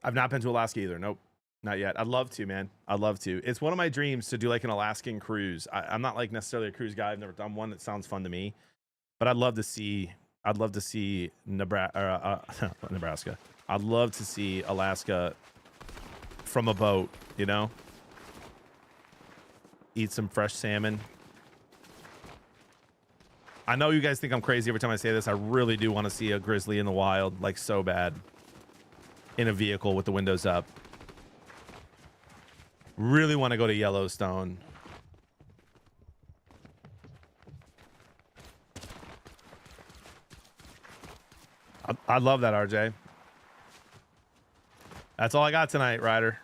I've not been to Alaska either. Nope, not yet. I'd love to, man. I'd love to. It's one of my dreams to do like an Alaskan cruise. I'm not like necessarily a cruise guy. I've never done one. That sounds fun to me, but I'd love to see. I'd love to see Nebraska. I'd love to see Alaska from a boat. You know, eat some fresh salmon. I know you guys think I'm crazy every time I say this. I really do want to see a grizzly in the wild, like so bad. In a vehicle with the windows up. Really want to go to Yellowstone. I love that, RJ. That's all I got tonight, Ryder.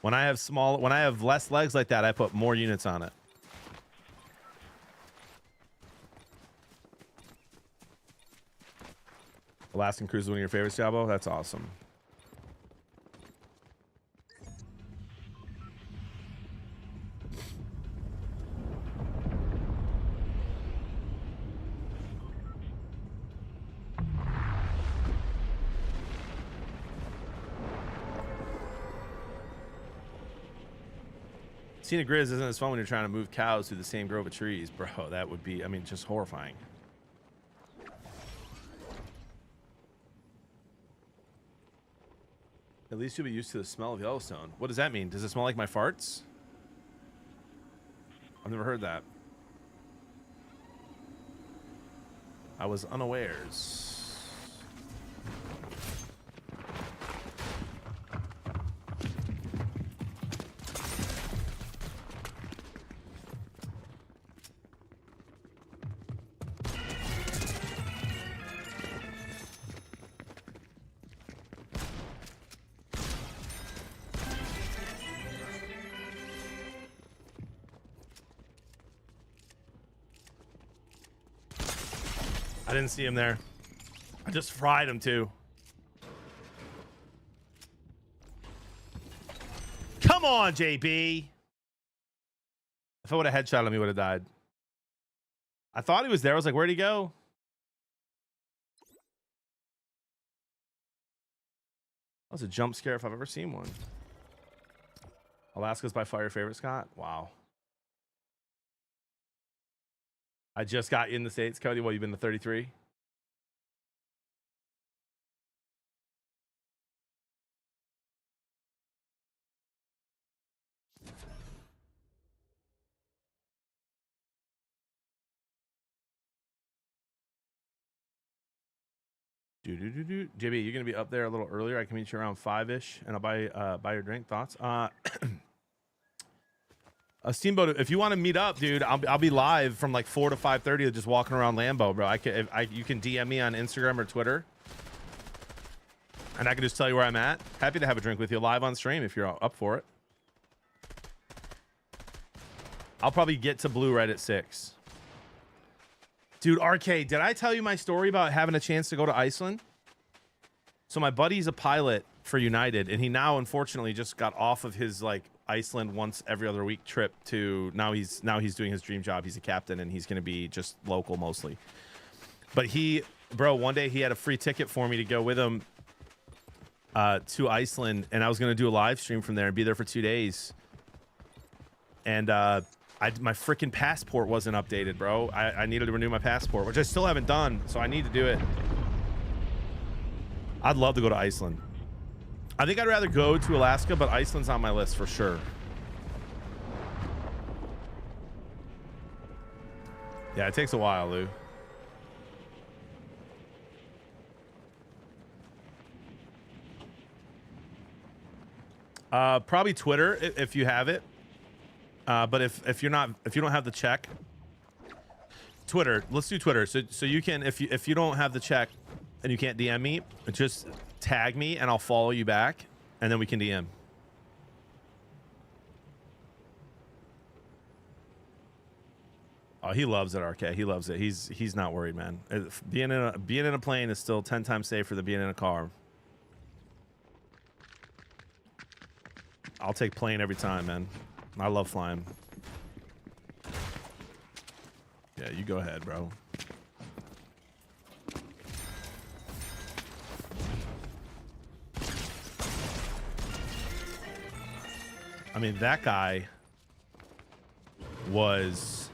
When I have less legs like that, I put more units on it. Alaskan cruise is one of your favorites, Jabo? That's awesome. Seeing a grizz isn't as fun when you're trying to move cows through the same grove of trees. Bro, that would be, I mean, just horrifying. At least you'll be used to the smell of Yellowstone. What does that mean? Does it smell like my farts? I've never heard that. I was unawares. I didn't see him there. I just fried him too. Come on, JB. If I would have headshot him, he would have died. I thought he was there. I was like, where'd he go? That was a jump scare if I've ever seen one. Alaska's by far your favorite, Scott? Wow. I just got you in the States, Cody. Well, you've been to 33. JB, you're gonna be up there a little earlier. I can meet you around 5-ish, and I'll buy your drink. Thoughts? A Steamboat. If you want to meet up, dude, I'll be live from like 4 to 5:30, just walking around Lambo, bro. You can DM me on Instagram or Twitter, and I can just tell you where I'm at. Happy to have a drink with you live on stream if you're up for it. I'll probably get to Blue right at 6. Dude, RK, did I tell you my story about having a chance to go to Iceland? So my buddy's a pilot for United, and he now unfortunately just got off of his like Iceland once every other week trip to now he's doing his dream job. He's a captain, and he's going to be just local mostly. But one day he had a free ticket for me to go with him to Iceland, and I was going to do a live stream from there and be there for 2 days. And my freaking passport wasn't updated, bro. I needed to renew my passport, which I still haven't done, so I need to do it. I'd love to go to Iceland. I think I'd rather go to Alaska, but Iceland's on my list for sure. Yeah, it takes a while, Lou. Probably Twitter if you have it. But if you don't have the check, Twitter. Let's do Twitter. So you can if you don't have the check and you can't DM me, just tag me and I'll follow you back, and then we can DM. Oh, he loves it, RK. He loves it. He's not worried, man. Being in a plane is still 10 times safer than being in a car. I'll take plane every time, man. I love flying. Yeah, you go ahead, bro. I mean, that guy was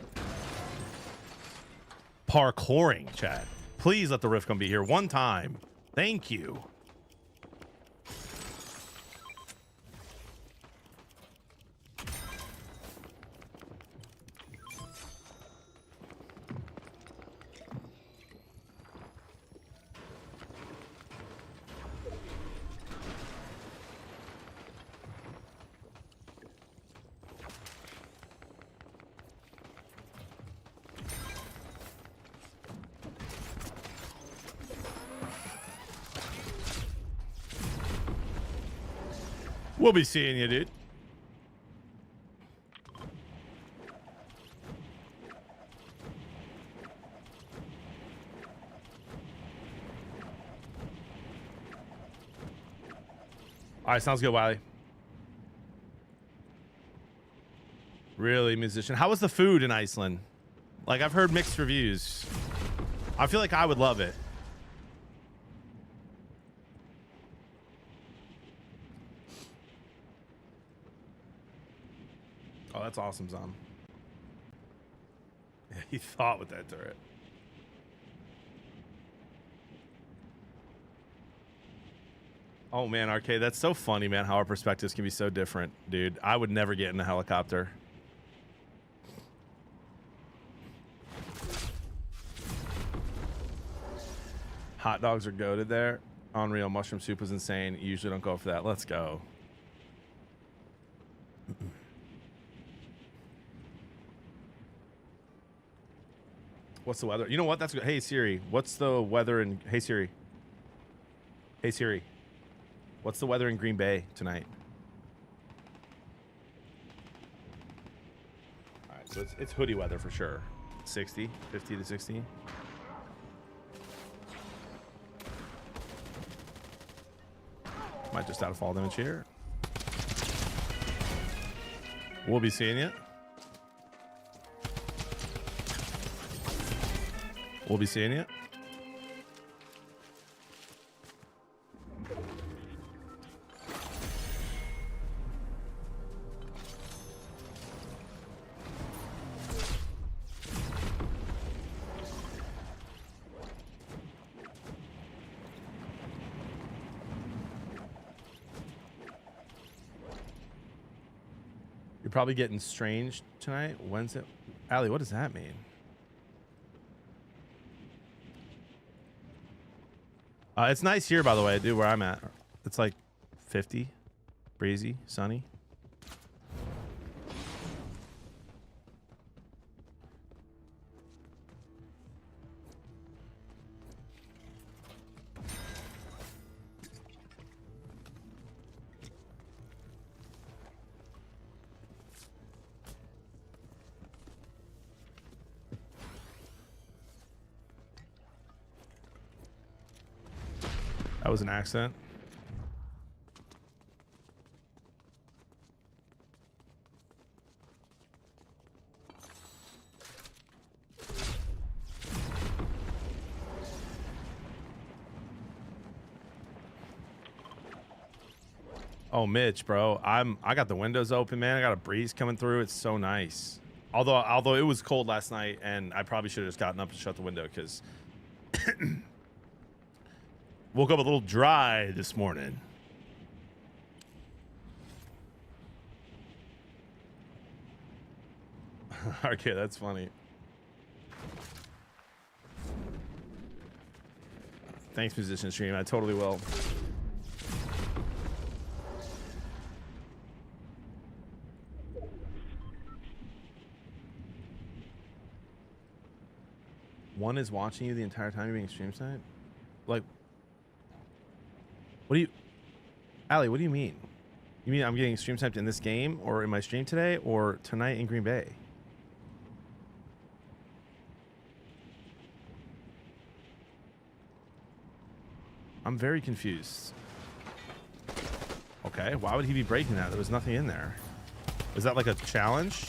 parkouring, Chad. Please let the Rift come be here one time. Thank you. We'll be seeing you, dude. All right, sounds good, Wiley. Really, musician. How was the food in Iceland? Like, I've heard mixed reviews. I feel like I would love it. Oh, that's awesome, Zom. Yeah, he thought with that turret. Oh, man, Arcade, that's so funny, man, how our perspectives can be so different, dude. I would never get in a helicopter. Hot dogs are goated there. Unreal. Mushroom soup was insane. You usually don't go for that. Let's go. What's the weather? You know what? That's good. Hey, Siri. What's the weather in... Hey, Siri. Hey, Siri. What's the weather in Green Bay tonight? All right, so it's hoodie weather for sure. 60, 50 to 60. Might just out of fall damage here. We'll be seeing you. We'll be seeing you. You're probably getting strange tonight. When's it? Allie, what does that mean? It's nice here, by the way, dude, where I'm at. It's like 50, breezy, sunny. That was an accident. Oh, Mitch, bro. I got the windows open, man. I got a breeze coming through. It's so nice. Although it was cold last night, and I probably should have just gotten up and shut the window because woke up a little dry this morning. Okay, that's funny. Thanks, musician stream. I totally will. One is watching you the entire time you're being stream side? Like, what do you... Allie, what do you mean? You mean I'm getting stream sniped in this game or in my stream today or tonight in Green Bay? I'm very confused. Okay, why would he be breaking that? There was nothing in there. Is that like a challenge?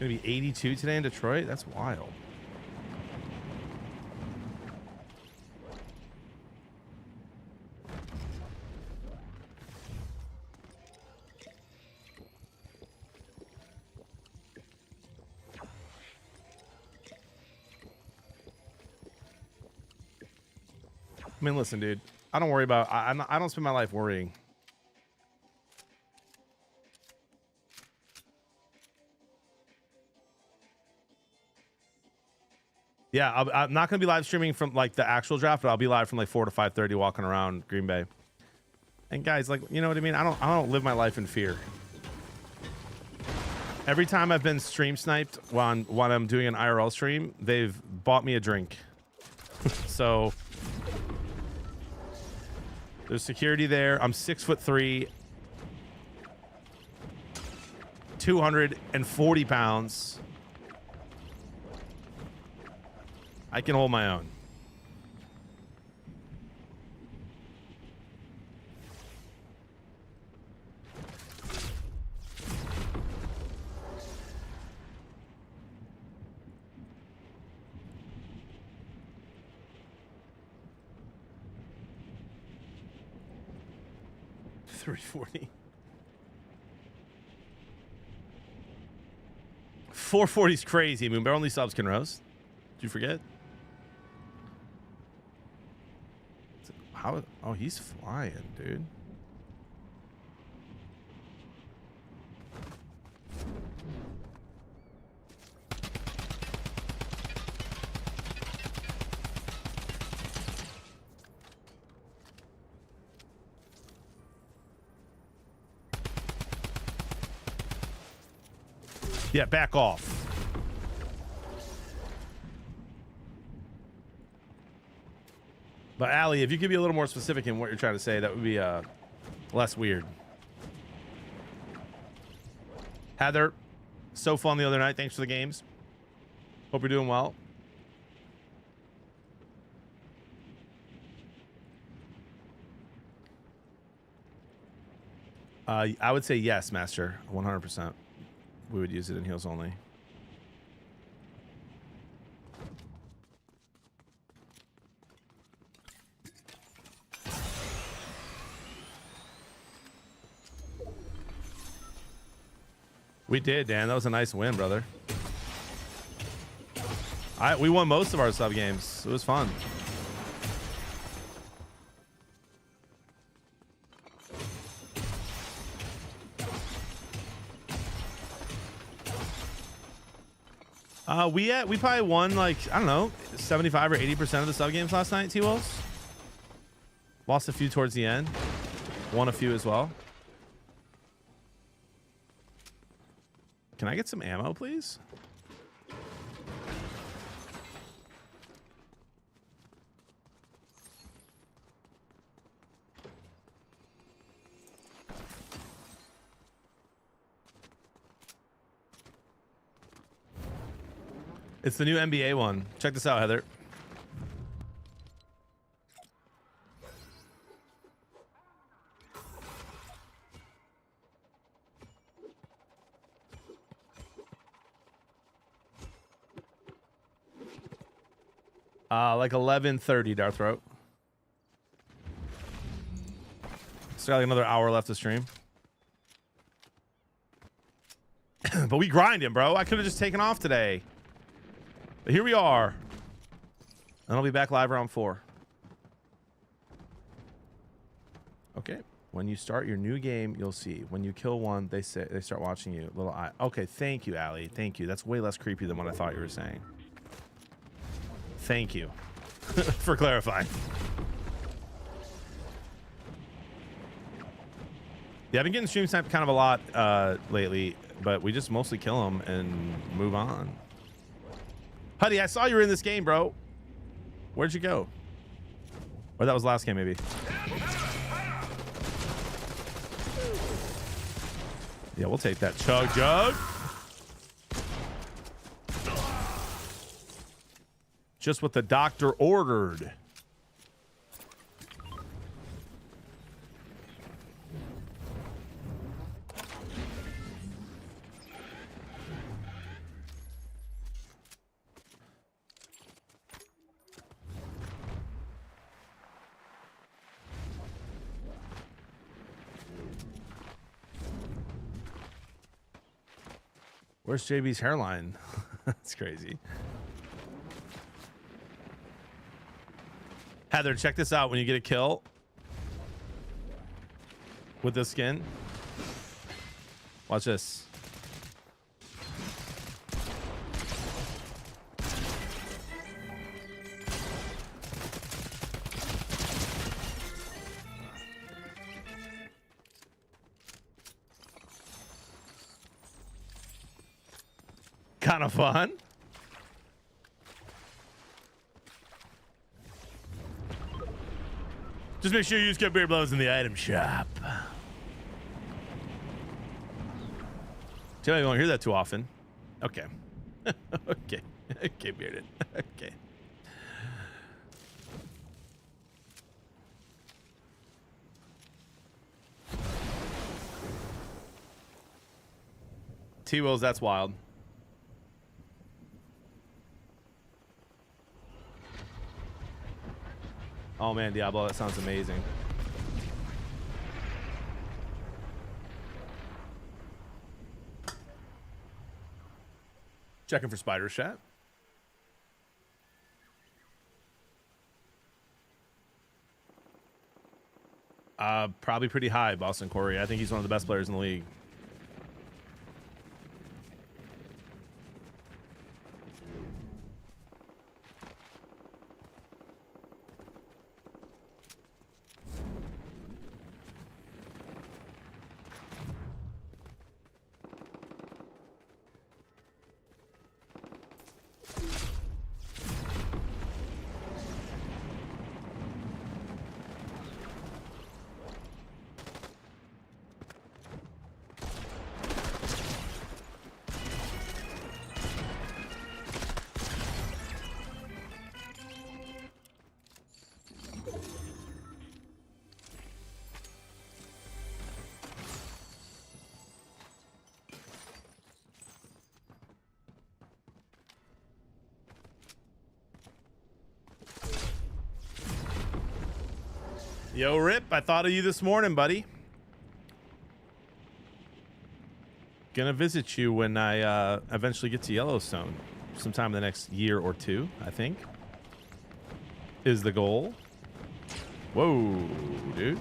Gonna be 82 today in Detroit? That's wild. I mean, listen, dude. I don't worry about. I don't spend my life worrying. Yeah, I'm not gonna be live streaming from like the actual draft, but I'll be live from like 4 to 5:30, walking around Green Bay. And guys, like, you know what I mean? I don't live my life in fear. Every time I've been stream sniped when I'm doing an IRL stream, they've bought me a drink. So there's security there. I'm 6'3", 240 pounds. I can hold my own. $340. 440 is crazy. Moonbear only subs can roast. Did you forget? How? Oh, he's flying, dude. Yeah, back off. But Allie, if you could be a little more specific in what you're trying to say, that would be less weird. Heather, so fun the other night. Thanks for the games. Hope you're doing well. I would say yes, Master. 100%. We would use it in heals only. We did, Dan. That was a nice win, brother. We won most of our sub games. It was fun. We probably won like, I don't know, 75 or 80% of the sub games last night, T-Wolves. Lost a few towards the end. Won a few as well. Can I get some ammo, please? It's the new NBA one. Check this out, Heather. Like 11:30, Darthroat. Still got like another hour left to stream. But we grind him, bro. I could have just taken off today. But here we are. And I'll be back live around 4. Okay. When you start your new game, you'll see. When you kill one, they start watching you. Little eye. Okay, thank you, Allie. Thank you. That's way less creepy than what I thought you were saying. Thank you for clarifying. Yeah, I've been getting stream sniped kind of a lot lately, but we just mostly kill them and move on. Huddy, I saw you were in this game, bro. Where'd you go? Or that was last game, maybe. Yeah, we'll take that chug jug. Just what the doctor ordered. Where's JB's hairline? That's crazy. Heather, check this out. When you get a kill with this skin, watch this. Kind of fun. Just make sure you use code Beer Blows in the item shop. Tell me, you won't hear that too often. Okay. Okay. Okay, Bearded. Okay. T-Wills, that's wild. Oh man, Diablo, that sounds amazing. Checking for spider chat. Probably pretty high, Boston Corey. I think he's one of the best players in the league. Yo, Rip, I thought of you this morning, buddy. Gonna visit you when I eventually get to Yellowstone. Sometime in the next year or two, I think. Is the goal. Whoa, dude.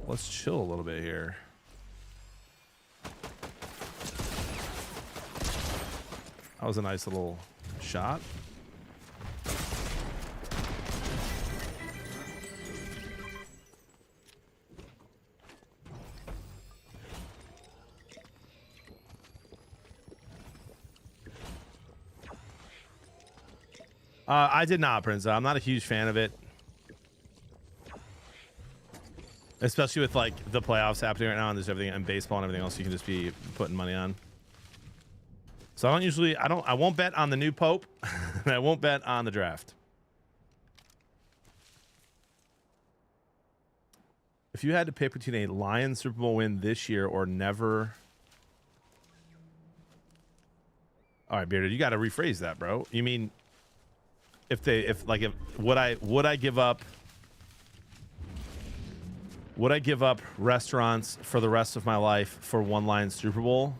Let's chill a little bit here. That was a nice little shot. I did not, Prince. I'm not a huge fan of it. Especially with like the playoffs happening right now and there's everything and baseball and everything else you can just be putting money on. So I won't bet on the new Pope and I won't bet on the draft. If you had to pick between a Lions Super Bowl win this year or never. All right, Bearded, you got to rephrase that, bro. You mean would I give up restaurants for the rest of my life for one Lions Super Bowl?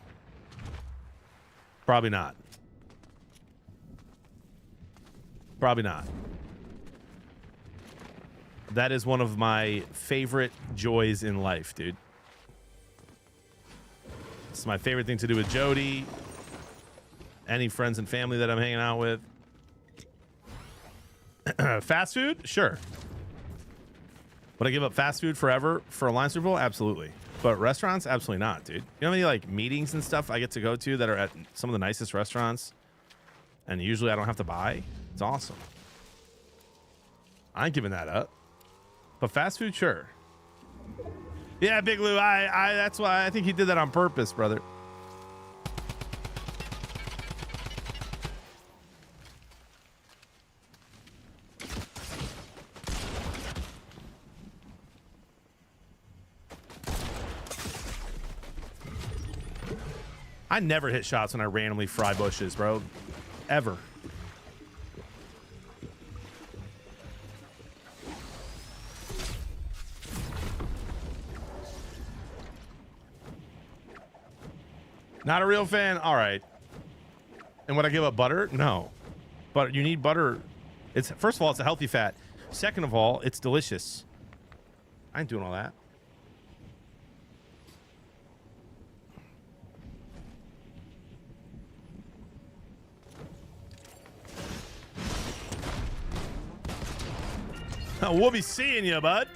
Probably not. Probably not. That is one of my favorite joys in life, dude. It's my favorite thing to do with Jody, any friends and family that I'm hanging out with. Fast food? Sure. Would I give up fast food forever for a Lions Super Bowl? Absolutely. But restaurants? Absolutely not, dude. You know how many like meetings and stuff I get to go to that are at some of the nicest restaurants and usually I don't have to buy? It's awesome. I ain't giving that up. But fast food, sure. Yeah, Big Lou, that's why I think he did that on purpose, brother. I never hit shots when I randomly fry bushes, bro. Ever. Not a real fan? All right. And would I give up butter? No. But you need butter It's first of all, it's a healthy fat. Second of all, it's delicious. I ain't doing all that. We'll be seeing you, bud.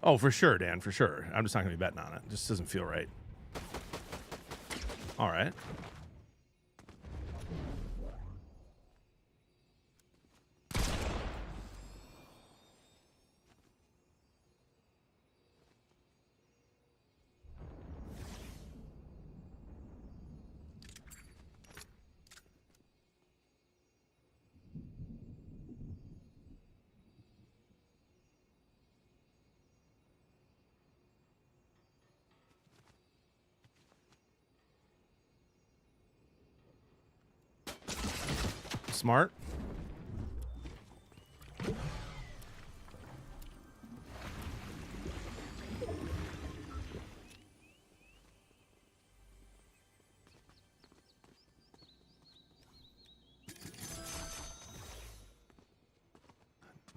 Oh, for sure, Dan, for sure. I'm just not going to be betting on it. It just doesn't feel right. All right. Smart.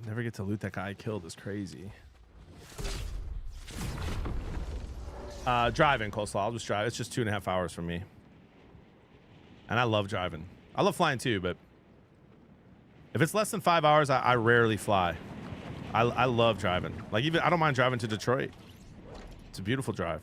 Never get to loot that guy I killed is crazy. Driving, Coleslaw. I'll just drive. It's just 2.5 hours from me. And I love driving. I love flying too, but if it's less than 5 hours, I rarely fly. I love driving. Like, even I don't mind driving to Detroit. It's a beautiful drive.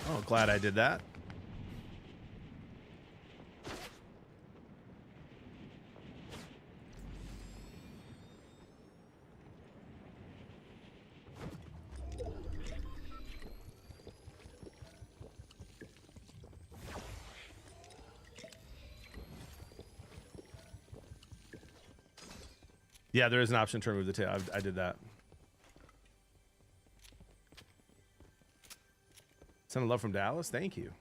Oh, glad I did that. Yeah, there is an option to remove the tail. I did that. Send a love from Dallas. Thank you.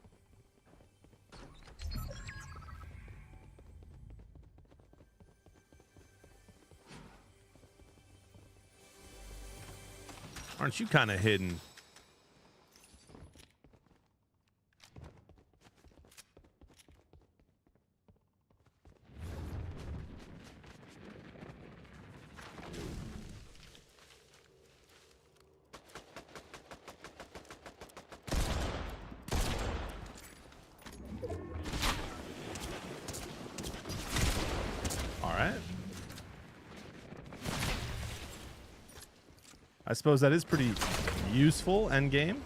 Aren't you kind of hidden? I suppose that is pretty useful end game.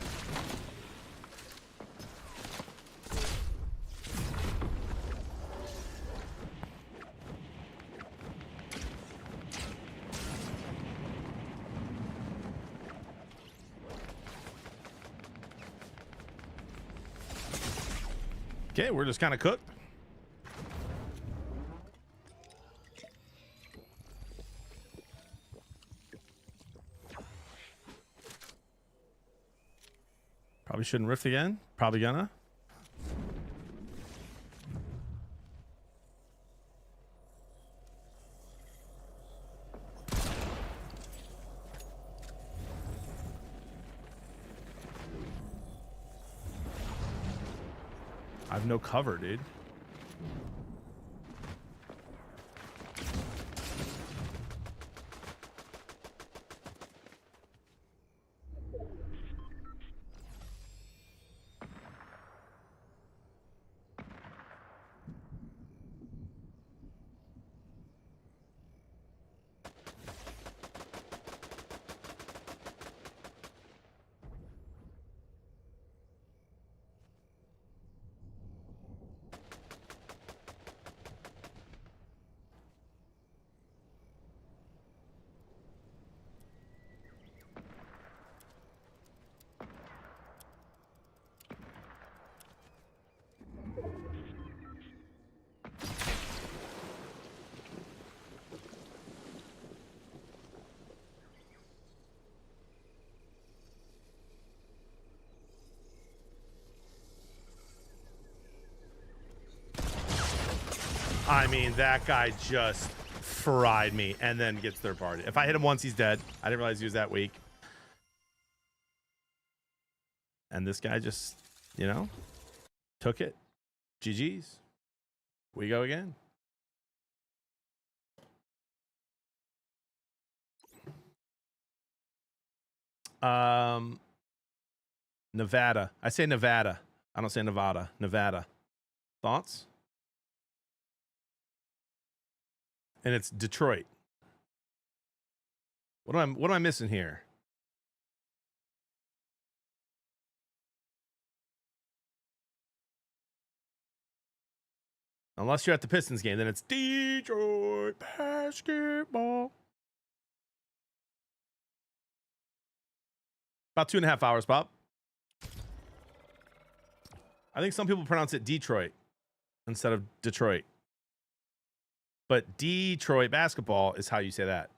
Okay, we're just kind of cooked. Probably shouldn't rift again. Probably gonna. I have no cover, dude. I mean, that guy just fried me and then gets third party. If I hit him once, he's dead. I didn't realize he was that weak. And this guy just, you know, took it. GG's. We go again. Nevada. I say Nevada. I don't say Nevada. Nevada. Thoughts? And it's Detroit. What am I missing here? Unless you're at the Pistons game, then it's Detroit basketball. About 2.5 hours, Bob. I think some people pronounce it Detroit instead of Detroit. But Detroit basketball is how you say that.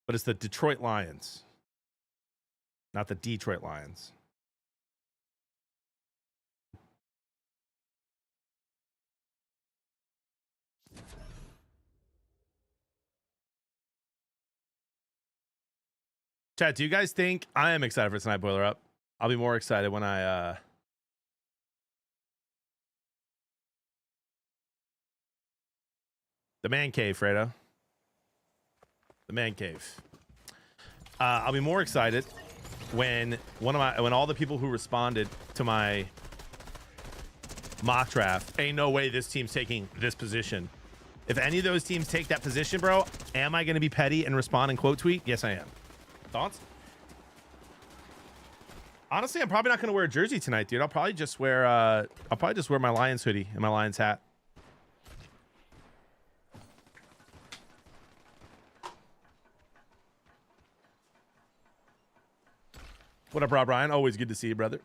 But it's the Detroit Lions, not the Detroit Lions. Chat, do you guys think I am excited for tonight, Boiler Up? I'll be more excited when I the man cave, Fredo. The man cave. I'll be more excited when when all the people who responded to my mock draft, ain't no way this team's taking this position. If any of those teams take that position, bro, am I going to be petty and respond and quote tweet? Yes, I am. Thoughts? Honestly, I'm probably not going to wear a jersey tonight, dude. I'll probably just wear my Lions hoodie and my Lions hat. What up, Rob Ryan? Always good to see you, brother.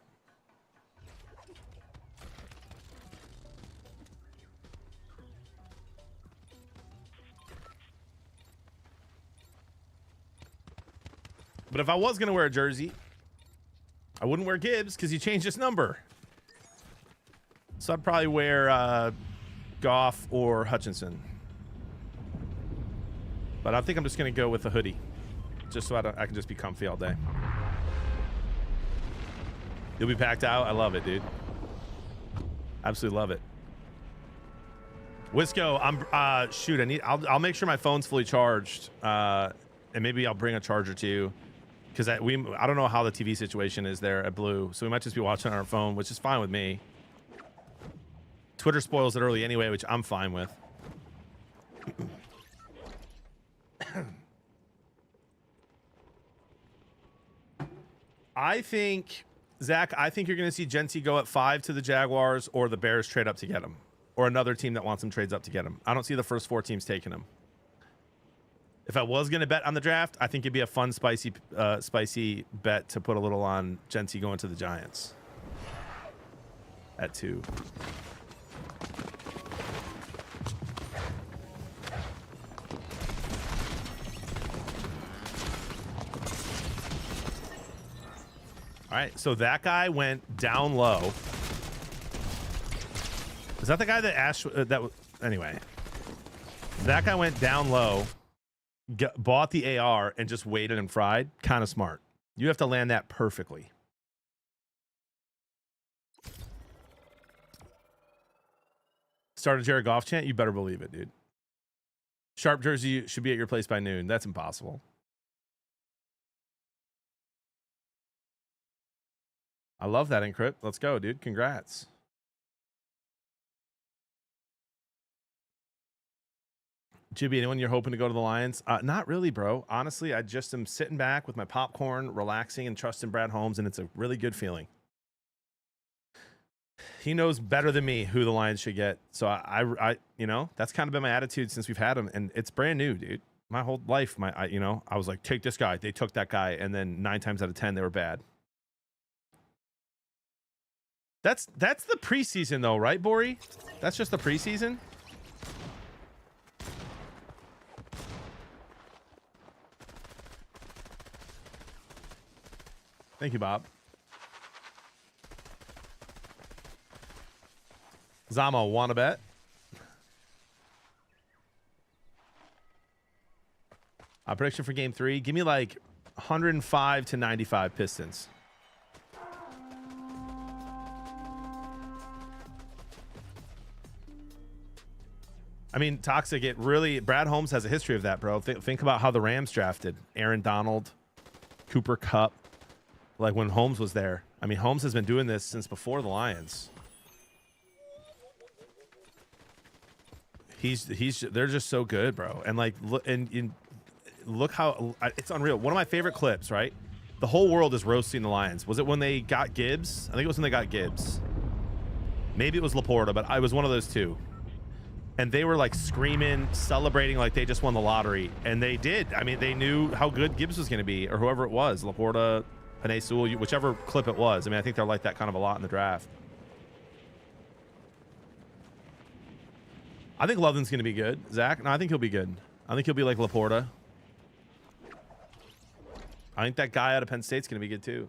But if I was going to wear a jersey, I wouldn't wear Gibbs because he changed his number. So I'd probably wear Goff or Hutchinson. But I think I'm just going to go with a hoodie. Just so I can just be comfy all day. You'll be packed out? I love it, dude. Absolutely love it. Wisco, shoot, I'll make sure my phone's fully charged. And maybe I'll bring a charger too. Because I don't know how the TV situation is there at Blue, so we might just be watching on our phone, which is fine with me. Twitter spoils it early anyway, which I'm fine with. I think, Zach, you're going to see Genty go at 5 to the Jaguars, or the Bears trade up to get him, or another team that wants him trades up to get him. I don't see the first 4 teams taking him. If I was going to bet on the draft, I think it'd be a fun, spicy bet to put a little on Genty going to the Giants at 2. All right, so that guy went down low. Is that the guy that Ash anyway? That guy went down low. Bought the AR and just waited and fried. Kind of smart. You have to land that perfectly. Start a Jared Goff chant? You better believe it, dude. Sharp jersey should be at your place by noon. That's impossible. I love that, Encrypt. Let's go, dude. Congrats. Jibby, anyone you're hoping to go to the Lions? Not really, bro. Honestly, I just am sitting back with my popcorn, relaxing, and trusting Brad Holmes, and it's a really good feeling. He knows better than me who the Lions should get. So I you know, that's kind of been my attitude since we've had him, and it's brand new, dude. My whole life, I was like, take this guy. They took that guy, and then 9 times out of 10 they were bad. That's the preseason, though, right, Bori? That's just the preseason. Thank you, Bob. Zama, wanna bet? Prediction for game 3. Give me like 105 to 95 Pistons. I mean, Toxic, it really... Brad Holmes has a history of that, bro. Think about how the Rams drafted. Aaron Donald, Cooper Kupp. Like when Holmes was there. I mean, Holmes has been doing this since before the Lions. They're just so good, bro. And like, look how... It's unreal. One of my favorite clips, right? The whole world is roasting the Lions. Was it when they got Gibbs? I think it was when they got Gibbs. Maybe it was Laporta, but I was one of those two. And they were like screaming, celebrating like they just won the lottery. And they did. I mean, they knew how good Gibbs was going to be, or whoever it was, Laporta, Panay Sewell, whichever clip it was. I mean, I think they're like that kind of a lot in the draft. I think Loveland's going to be good. Zach? No, I think he'll be good. I think he'll be like Laporta. I think that guy out of Penn State's going to be good too.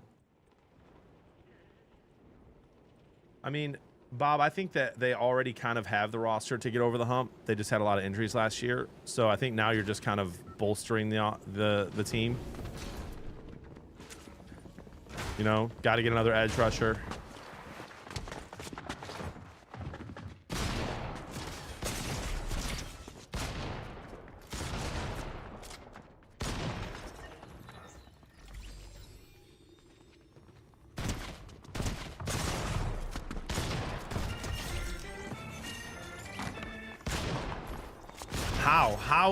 I mean... Bob, I think that they already kind of have the roster to get over the hump. They just had a lot of injuries last year. So I think now you're just kind of bolstering the team. You know, got to get another edge rusher.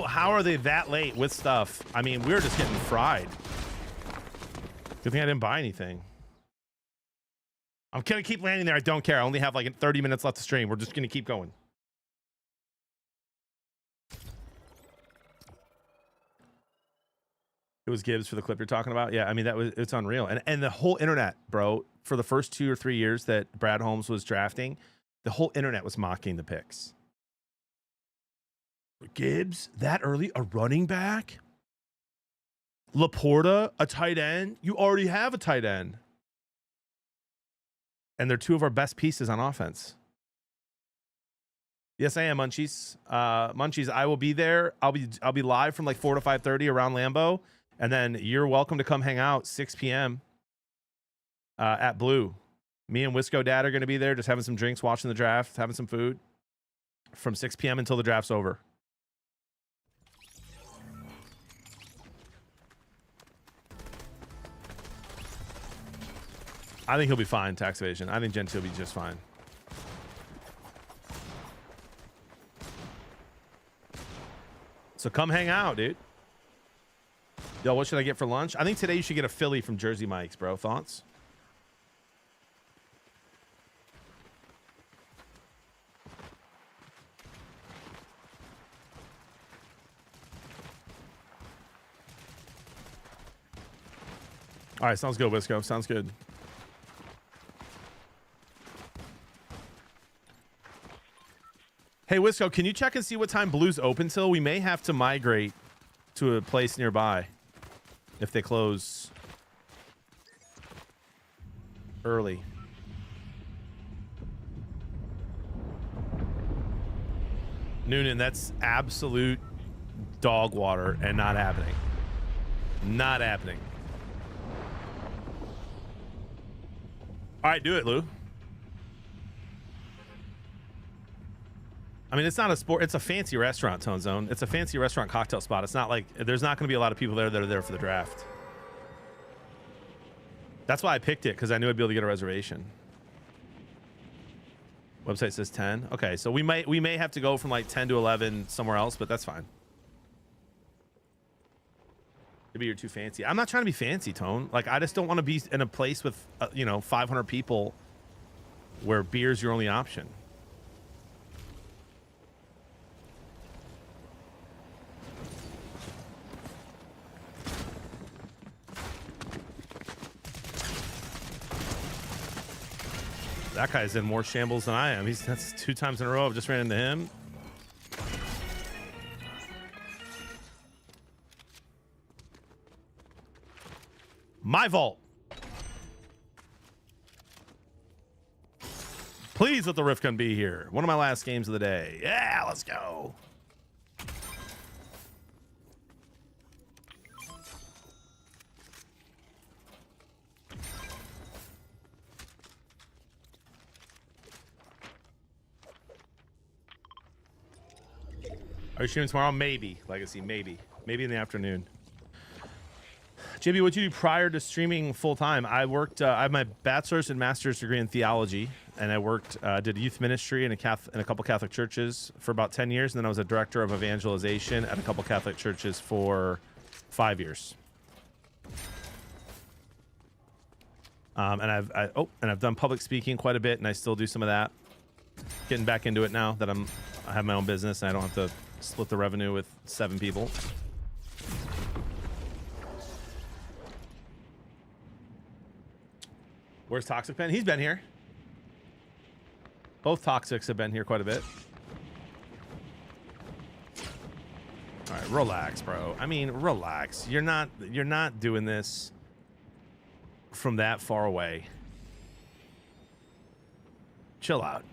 How are they that late with stuff? I mean, we're just getting fried. Good thing I didn't buy anything. I'm gonna keep landing there. I don't care. I only have like 30 minutes left to stream. We're just gonna keep going. It was Gibbs for the clip you're talking about. Yeah, I mean it's unreal. And the whole internet, bro, for the first 2 or 3 years that Brad Holmes was drafting, the whole internet was mocking the picks. Gibbs that early, a running back? Laporta, a tight end? You already have a tight end. And they're 2 of our best pieces on offense. Yes, I am, Munchies. Munchies, I will be there. I'll be live from like 4 to 5:30 around Lambeau. And then you're welcome to come hang out 6 p.m. At Blue. Me and Wisco Dad are going to be there just having some drinks, watching the draft, having some food from 6 p.m. until the draft's over. I think he'll be fine, tax evasion. I think Gentile will be just fine. So come hang out, dude. Yo, what should I get for lunch? I think today you should get a Philly from Jersey Mike's, bro. Thoughts? All right, sounds good, Wisco. Sounds good. Hey, Wisco, can you check and see what time Blue's open till? We may have to migrate to a place nearby if they close early. Noonan, that's absolute dog water and not happening. Not happening. All right, do it, Lou. I mean, it's not a sport. It's a fancy restaurant, Tone Zone. It's a fancy restaurant cocktail spot. It's not like there's not going to be a lot of people there that are there for the draft. That's why I picked it, because I knew I'd be able to get a reservation. Website says 10. Okay, so we may have to go from like 10 to 11 somewhere else, but that's fine. Maybe you're too fancy. I'm not trying to be fancy, Tone. Like, I just don't want to be in a place with, 500 people where beer's your only option. That guy's in more shambles than I am. That's 2 times in a row I've just ran into him. My vault. Please let the Rifkun be here. One of my last games of the day. Yeah, let's go. Are you streaming tomorrow? Maybe. Legacy, maybe. Maybe in the afternoon. JB, what did you do prior to streaming full time? I worked. I have my bachelor's and master's degree in theology, and I worked, did youth ministry in a couple Catholic churches for about 10 years, and then I was a director of evangelization at a couple Catholic churches for 5 years. And I've done public speaking quite a bit, and I still do some of that. Getting back into it now that I have my own business and I don't have to split the revenue with 7 people. Where's Toxic been? He's been here. Both Toxics have been here quite a bit. All right, relax, bro. I mean, relax. You're not doing this from that far away. Chill out.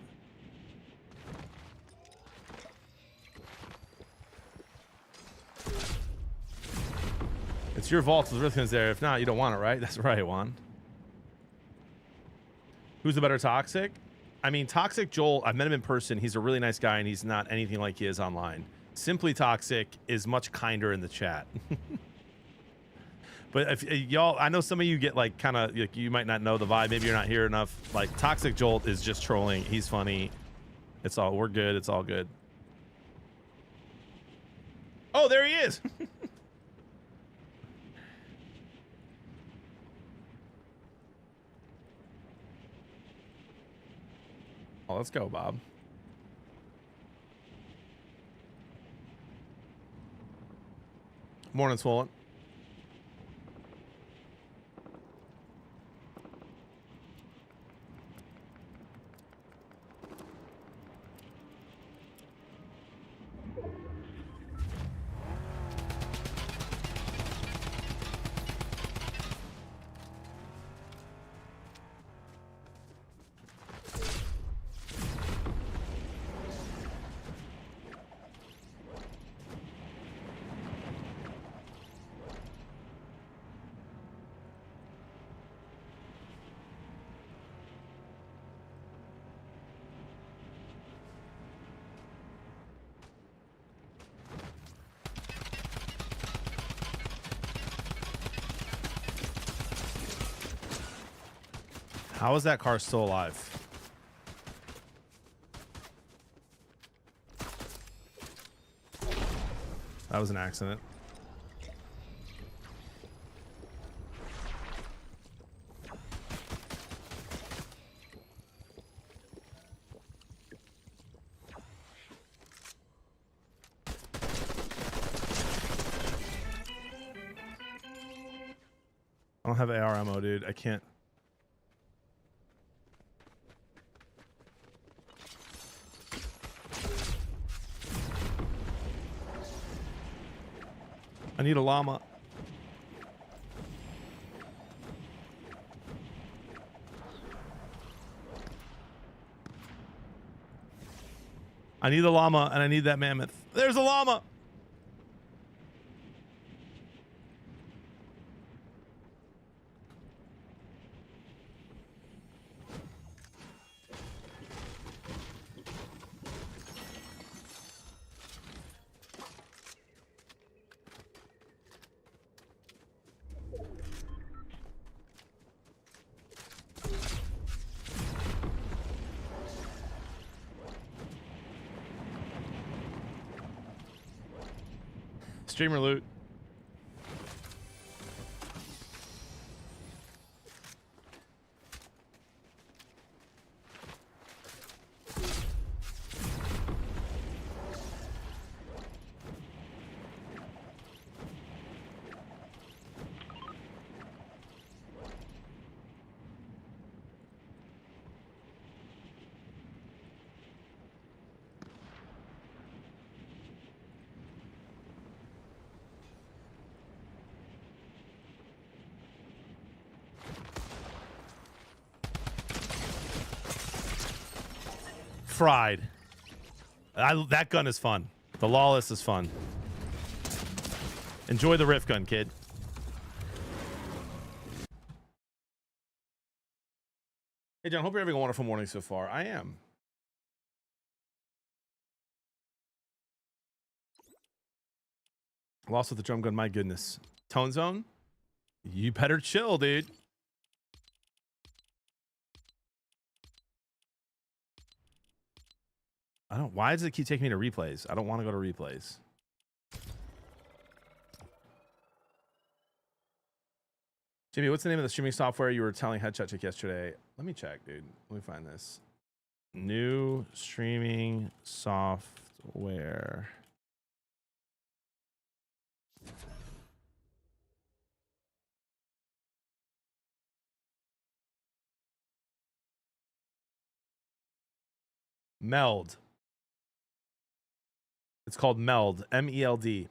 It's your vault. The Rifkin's there. If not, you don't want it, right? That's right, Juan. Who's the better Toxic? I mean, Toxic Joel, I've met him in person. He's a really nice guy, and he's not anything like he is online. Simply Toxic is much kinder in the chat. But if y'all, I know some of you get like kind of, like, you might not know the vibe. Maybe you're not here enough. Like, Toxic Jolt is just trolling. He's funny. We're good. It's all good. Oh, there he is. Oh, let's go, Bob. Morning, Swollen. How is that car still alive? That was an accident. I don't have AR ammo, dude. I can't. I need a llama. I need the llama and I need that mammoth. There's a llama. Streamer loot. Fried. That gun is fun. The Lawless is fun. Enjoy the Rift gun, kid. Hey, John, hope you're having a wonderful morning so far. I am. Lost with the drum gun, my goodness. Tone Zone? You better chill, dude. Why does it keep taking me to replays? I don't want to go to replays. Jimmy, what's the name of the streaming software you were telling Headshot Chick yesterday? Let me check, dude. Let me find this. New streaming software. Meld. It's called Meld. M-E-L-D.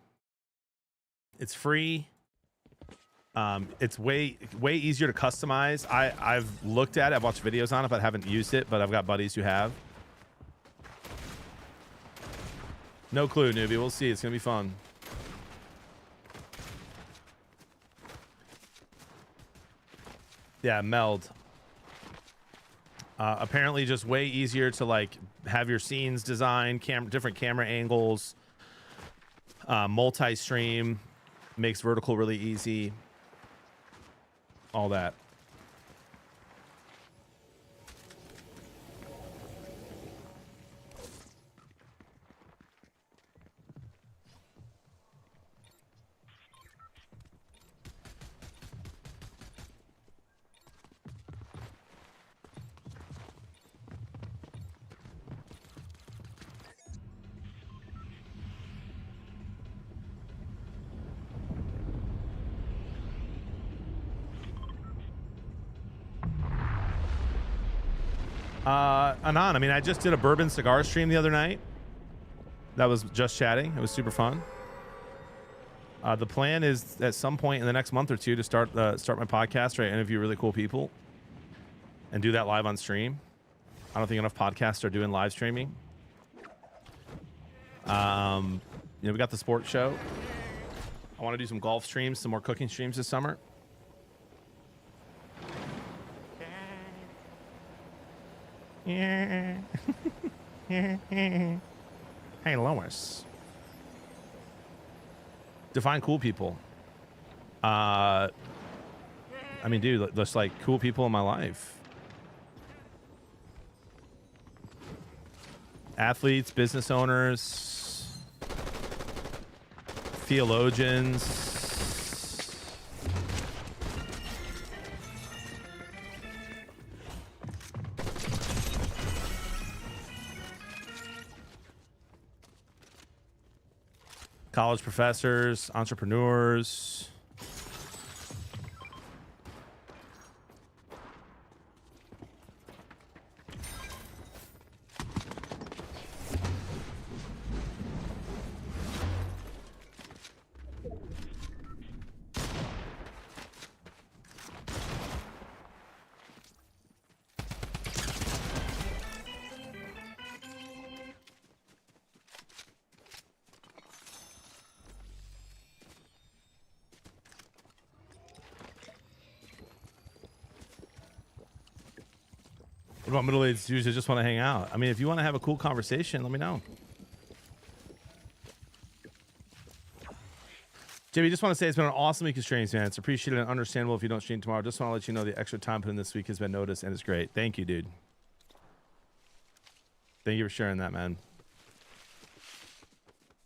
It's free. It's way easier to customize. I've looked at it. I've watched videos on it, but I haven't used it. But I've got buddies who have. No clue, newbie. We'll see. It's gonna be fun. Yeah, Meld. Apparently, just way easier to like have your scenes designed, different camera angles, multi-stream, makes vertical really easy. All that. Anon, I mean, I just did a bourbon cigar stream the other night. That was just chatting. It was super fun. The plan is at some point in the next month or two to start my podcast, right? Interview really cool people and do that live on stream. I don't think enough podcasts are doing live streaming. We got the sports show. I want to do some golf streams, some more cooking streams this summer. Yeah. Hey, Lois. Define cool people. I mean, dude, just like cool people in my life. Athletes, business owners, theologians. College professors, entrepreneurs. What about middle-aged dudes that just want to hang out? I mean, if you want to have a cool conversation, let me know. Jimmy, just want to say it's been an awesome week of streams, man. It's appreciated and understandable if you don't stream tomorrow. Just want to let you know the extra time put in this week has been noticed, and it's great. Thank you, dude. Thank you for sharing that, man.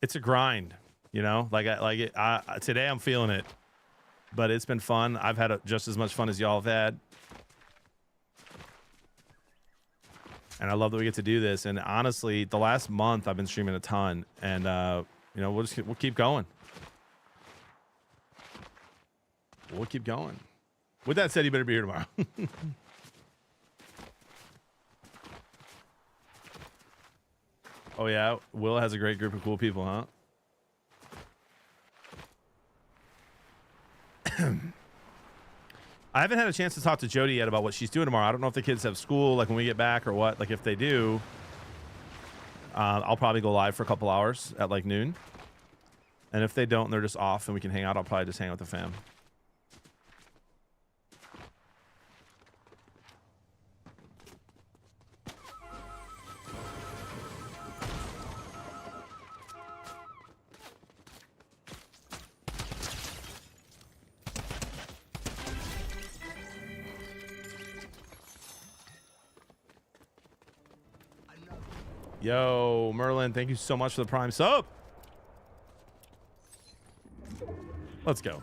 It's a grind, you know? Today I'm feeling it, but it's been fun. I've had just as much fun as y'all have had. And I love that we get to do this. And honestly, the last month I've been streaming a ton, and we'll keep going. We'll keep going. With that said, you better be here tomorrow. Oh yeah, Will has a great group of cool people, huh? I haven't had a chance to talk to Jody yet about what she's doing tomorrow. I don't know if the kids have school, like when we get back or what. Like if they do, I'll probably go live for a couple hours at like noon. And if they don't and they're just off and we can hang out, I'll probably just hang out with the fam. Yo, Merlin, thank you so much for the prime sub. Let's go.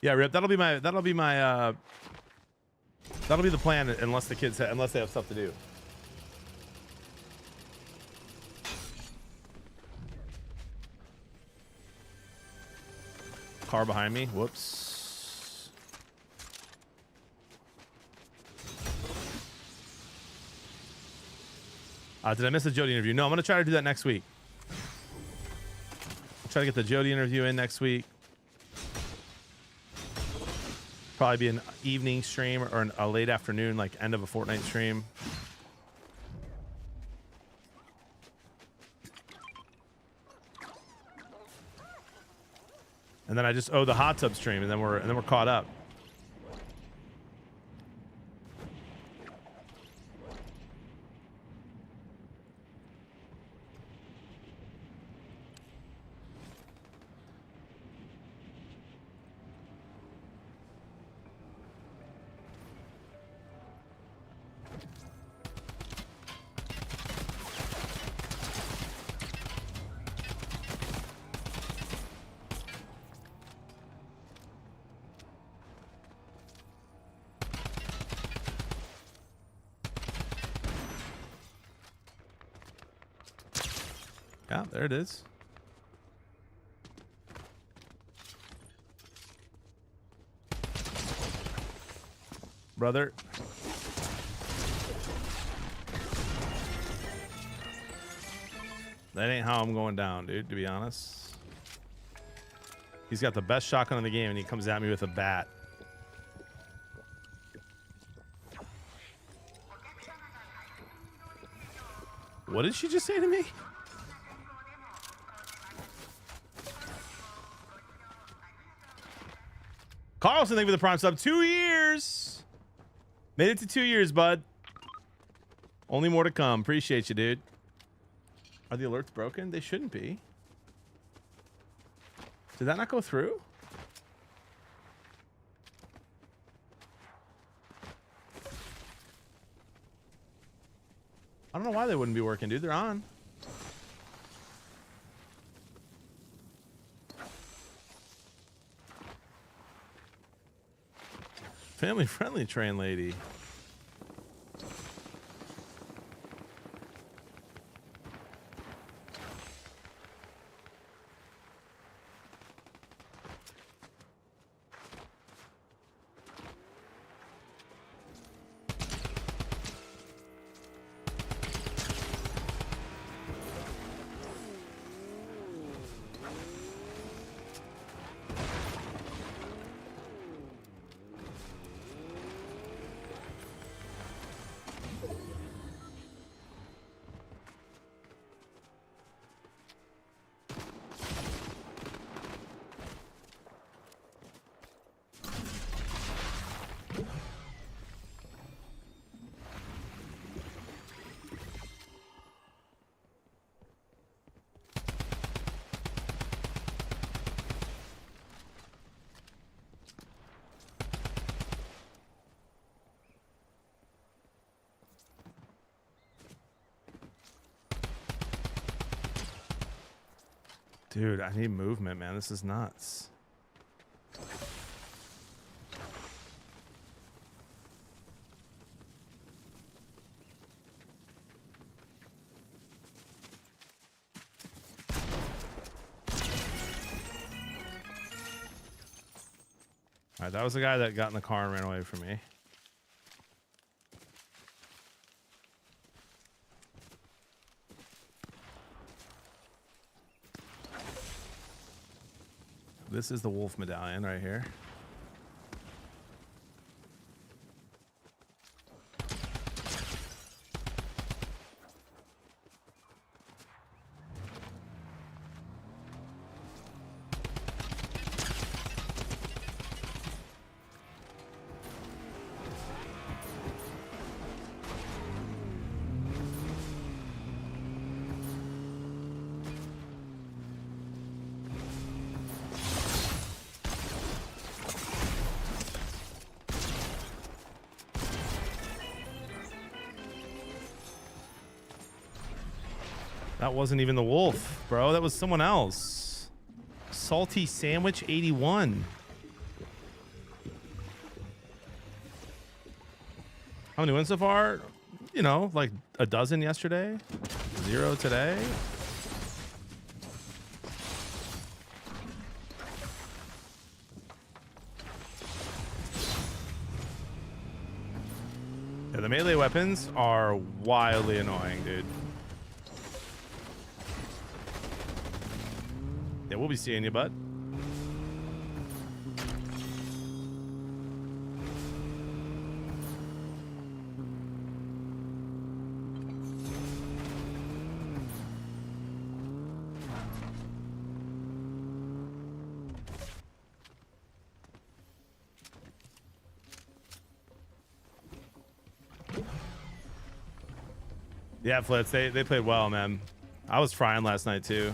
Yeah, Rip, that'll be the plan unless the kids unless they have stuff to do. Car behind me. Whoops. Did I miss the Jody interview? No, I'm going to try to do that next week. I'll try to get the Jody interview in next week. Probably be an evening stream or a late afternoon, like end of a Fortnite stream. And then I just owe the hot tub stream, and then we're caught up. Yeah, there it is. Brother. That ain't how I'm going down, dude, to be honest. He's got the best shotgun in the game, and he comes at me with a bat. What did she just say to me? Carlson, thank you for the prime sub. 2 years. Made it to 2 years, bud. Only more to come. Appreciate you, dude. Are the alerts broken? They shouldn't be. Did that not go through? I don't know why they wouldn't be working, dude. They're on. Family friendly train lady. Dude, I need movement, man. This is nuts. All right, that was the guy that got in the car and ran away from me. This is the wolf medallion right here. That wasn't even the wolf, bro. That was someone else. Salty Sandwich 81. How many wins so far? You know, like a dozen yesterday, 0 today. Yeah, the melee weapons are wildly annoying, dude. Yeah, we'll be seeing you, bud. Yeah, Flitz, they played well, man. I was frying last night too.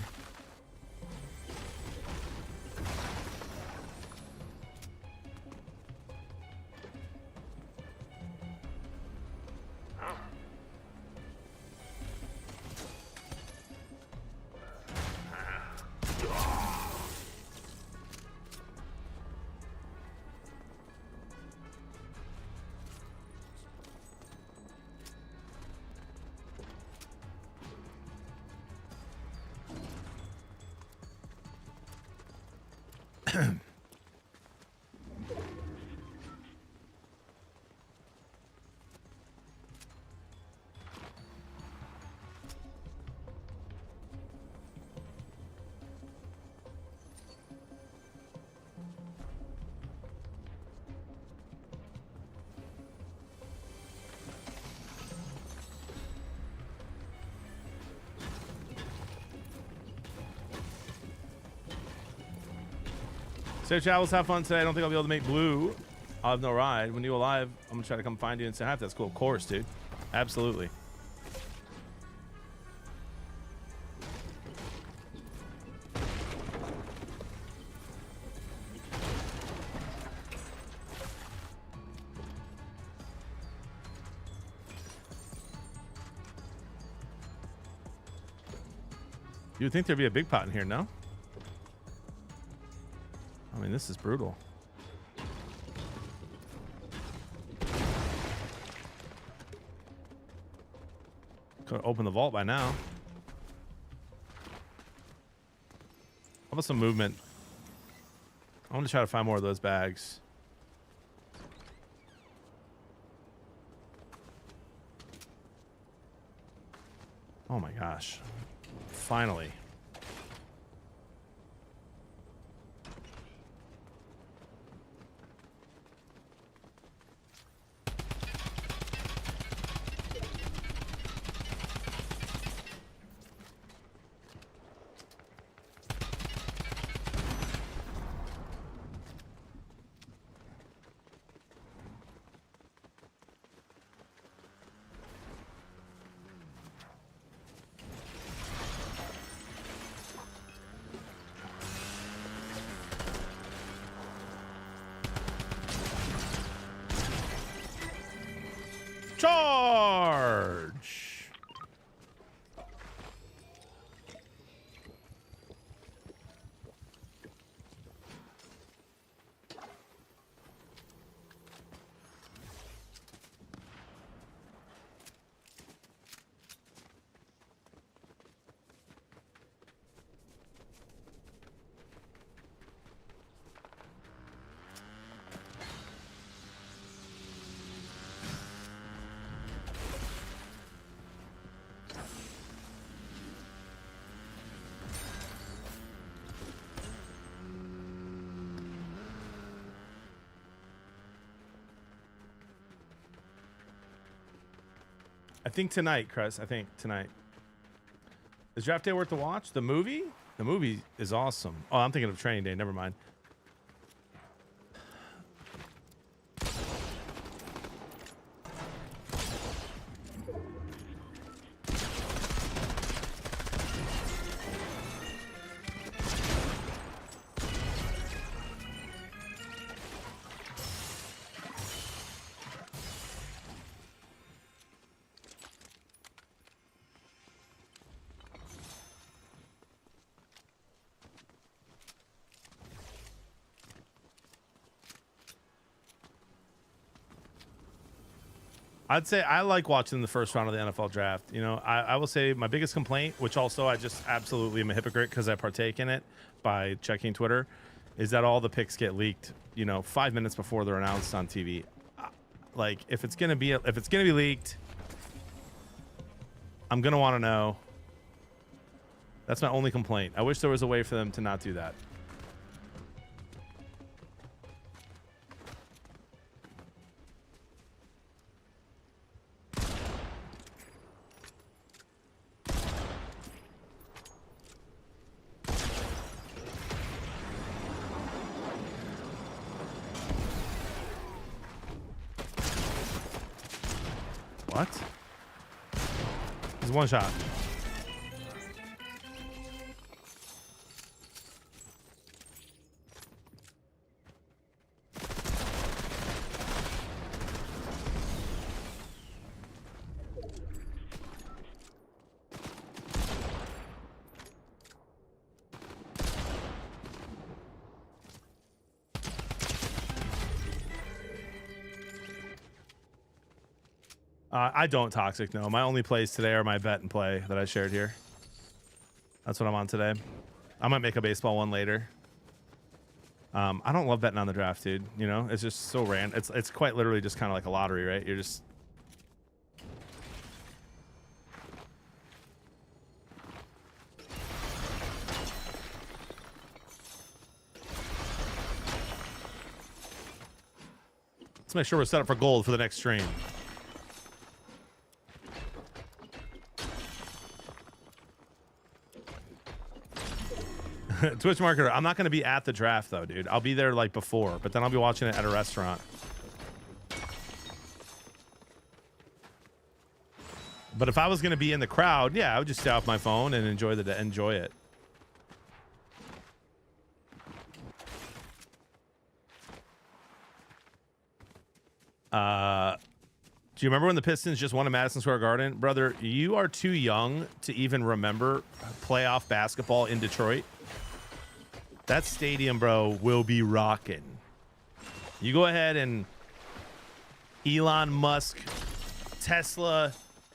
So travels, have fun today. I don't think I'll be able to make blue. I'll have no ride. When you're alive, I'm gonna try to come find you and say hi. That's cool. Of course, dude. Absolutely. You'd think there'd be a big pot in here, no? I mean, this is brutal. Could open the vault by now. How about some movement? I want to try to find more of those bags. Oh my gosh. Finally. Charge! I think tonight, Chris. I think tonight. Is draft day worth the watch? The movie? The movie is awesome. Oh, I'm thinking of training day. Never mind. I'd say I like watching the first round of the NFL draft. You know, I will say my biggest complaint, which also I just absolutely am a hypocrite because I partake in it by checking Twitter, is that all the picks get leaked, you know, 5 minutes before they're announced on TV. Like if it's gonna be leaked, I'm gonna want to know. That's my only complaint. I wish there was a way for them to not do that. What? He's one shot. I don't toxic, no. My only plays today are my bet and play that I shared here. That's what I'm on today. I might make a baseball one later. I don't love betting on the draft, dude. You know, it's just so random. It's quite literally just kind of like a lottery, right? You're just... Let's make sure we're set up for gold for the next stream. Twitch marketer, I'm not going to be at the draft though, dude. I'll be there like before, but then I'll be watching it at a restaurant. But if I was going to be in the crowd, yeah, I would just stay off my phone and enjoy it. Do you remember when the Pistons just won at Madison Square Garden? Brother, you are too young to even remember playoff basketball in Detroit. That stadium, bro, will be rocking. You go ahead and Elon Musk, Tesla,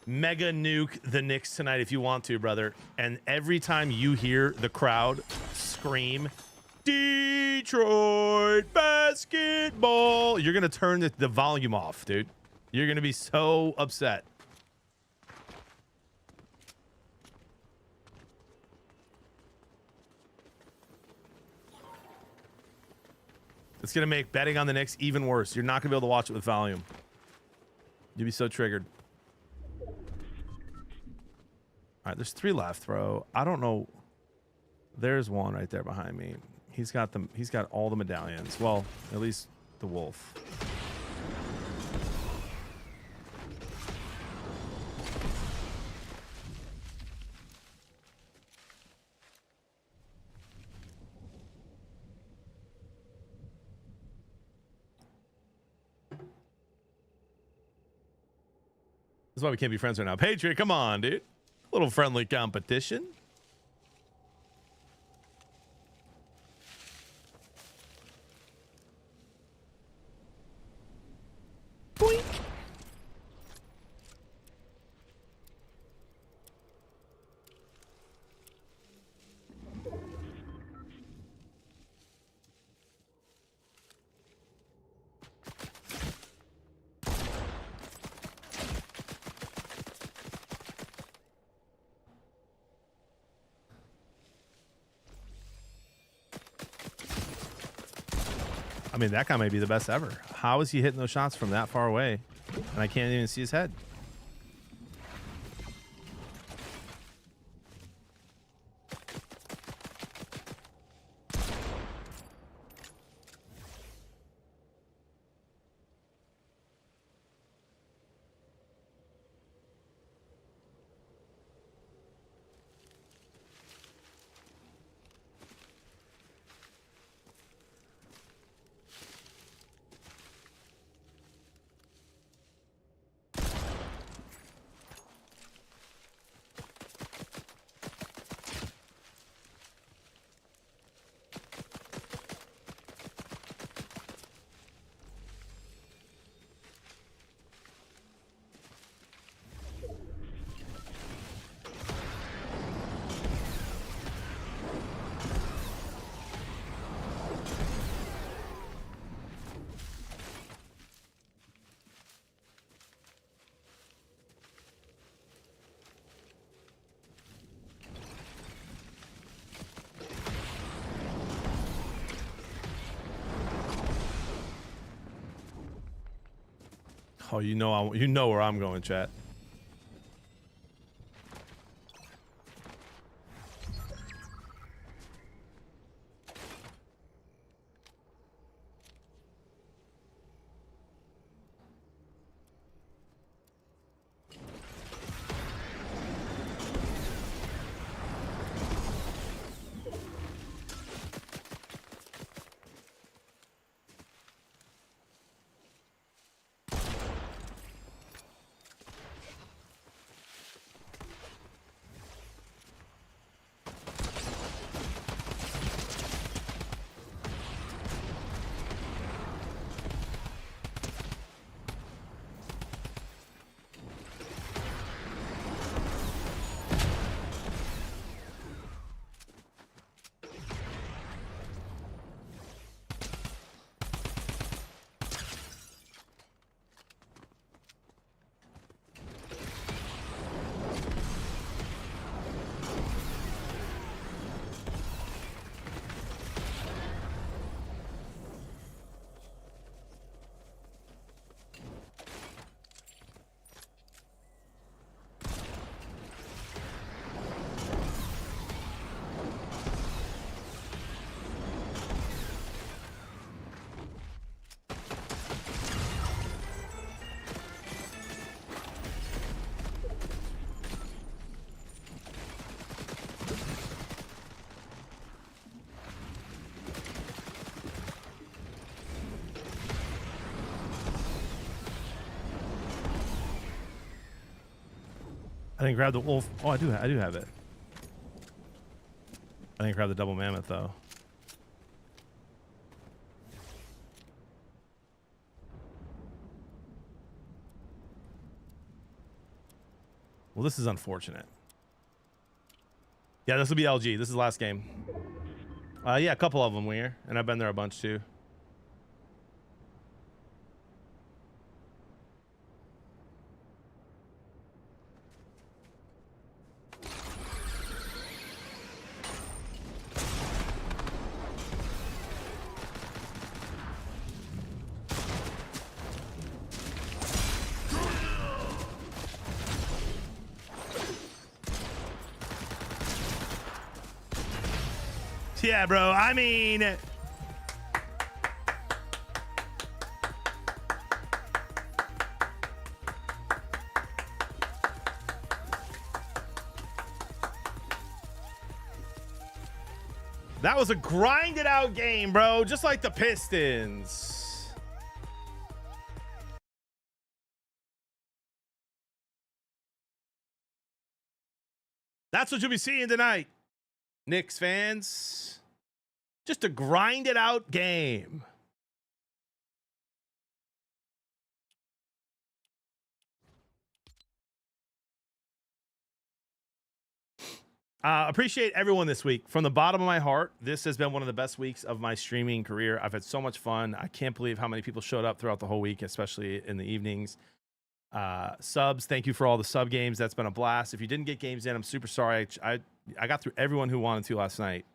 mega nuke the Knicks tonight if you want to, brother. And every time you hear the crowd scream, Detroit basketball, you're going to turn the volume off, dude. You're going to be so upset. It's going to make betting on the Knicks even worse. You're not going to be able to watch it with volume. You'll be so triggered. All right, there's 3 left, bro. I don't know. There's one right there behind me. He's got them. He's got all the medallions. Well, at least the wolf. That's why we can't be friends right now. Patriot, come on, dude. A little friendly competition. Boink. I mean, that guy may be the best ever. How is he hitting those shots from that far away? And I can't even see his head. Oh, you know where I'm going, chat. I didn't grab the wolf. Oh, I do have it. I didn't grab the double mammoth though. Well, this is unfortunate. Yeah, this will be LG. This is the last game. Yeah, a couple of them here, and I've been there a bunch too. Yeah, bro. I mean, that was a grinded out game, bro. Just like the Pistons. That's what you'll be seeing tonight, Knicks fans. Just a grinded out game. Appreciate everyone this week. From the bottom of my heart, this has been one of the best weeks of my streaming career. I've had so much fun. I can't believe how many people showed up throughout the whole week, especially in the evenings. Subs, thank you for all the sub games. That's been a blast. If you didn't get games in, I'm super sorry. I got through everyone who wanted to last night.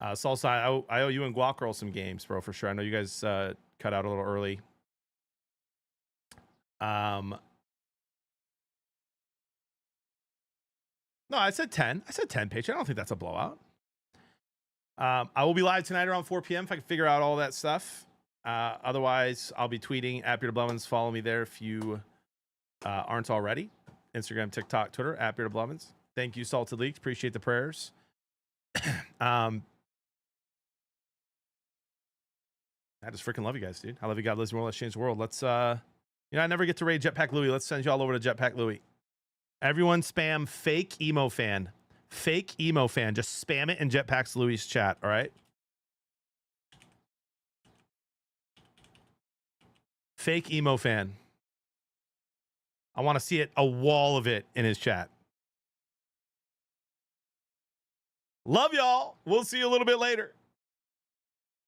Salsa, I owe you and Guac Girl some games, bro, for sure. I know you guys cut out a little early. No, I said 10. I said 10, Patriot. I don't think that's a blowout. I will be live tonight around 4 p.m. if I can figure out all that stuff. Otherwise, I'll be tweeting at Bearded Blevins. Follow me there if you aren't already. Instagram, TikTok, Twitter, at Bearded Blevins. Thank you, Salted Leaks. Appreciate the prayers. I just freaking love you guys, dude. I love you. God bless the world. Let's change the world. Let's, I never get to raid Jetpack Louie. Let's send you all over to Jetpack Louie. Everyone spam fake emo fan. Fake emo fan. Just spam it in Jetpack Louie's chat, all right? Fake emo fan. I want to see it, a wall of it in his chat. Love y'all. We'll see you a little bit later.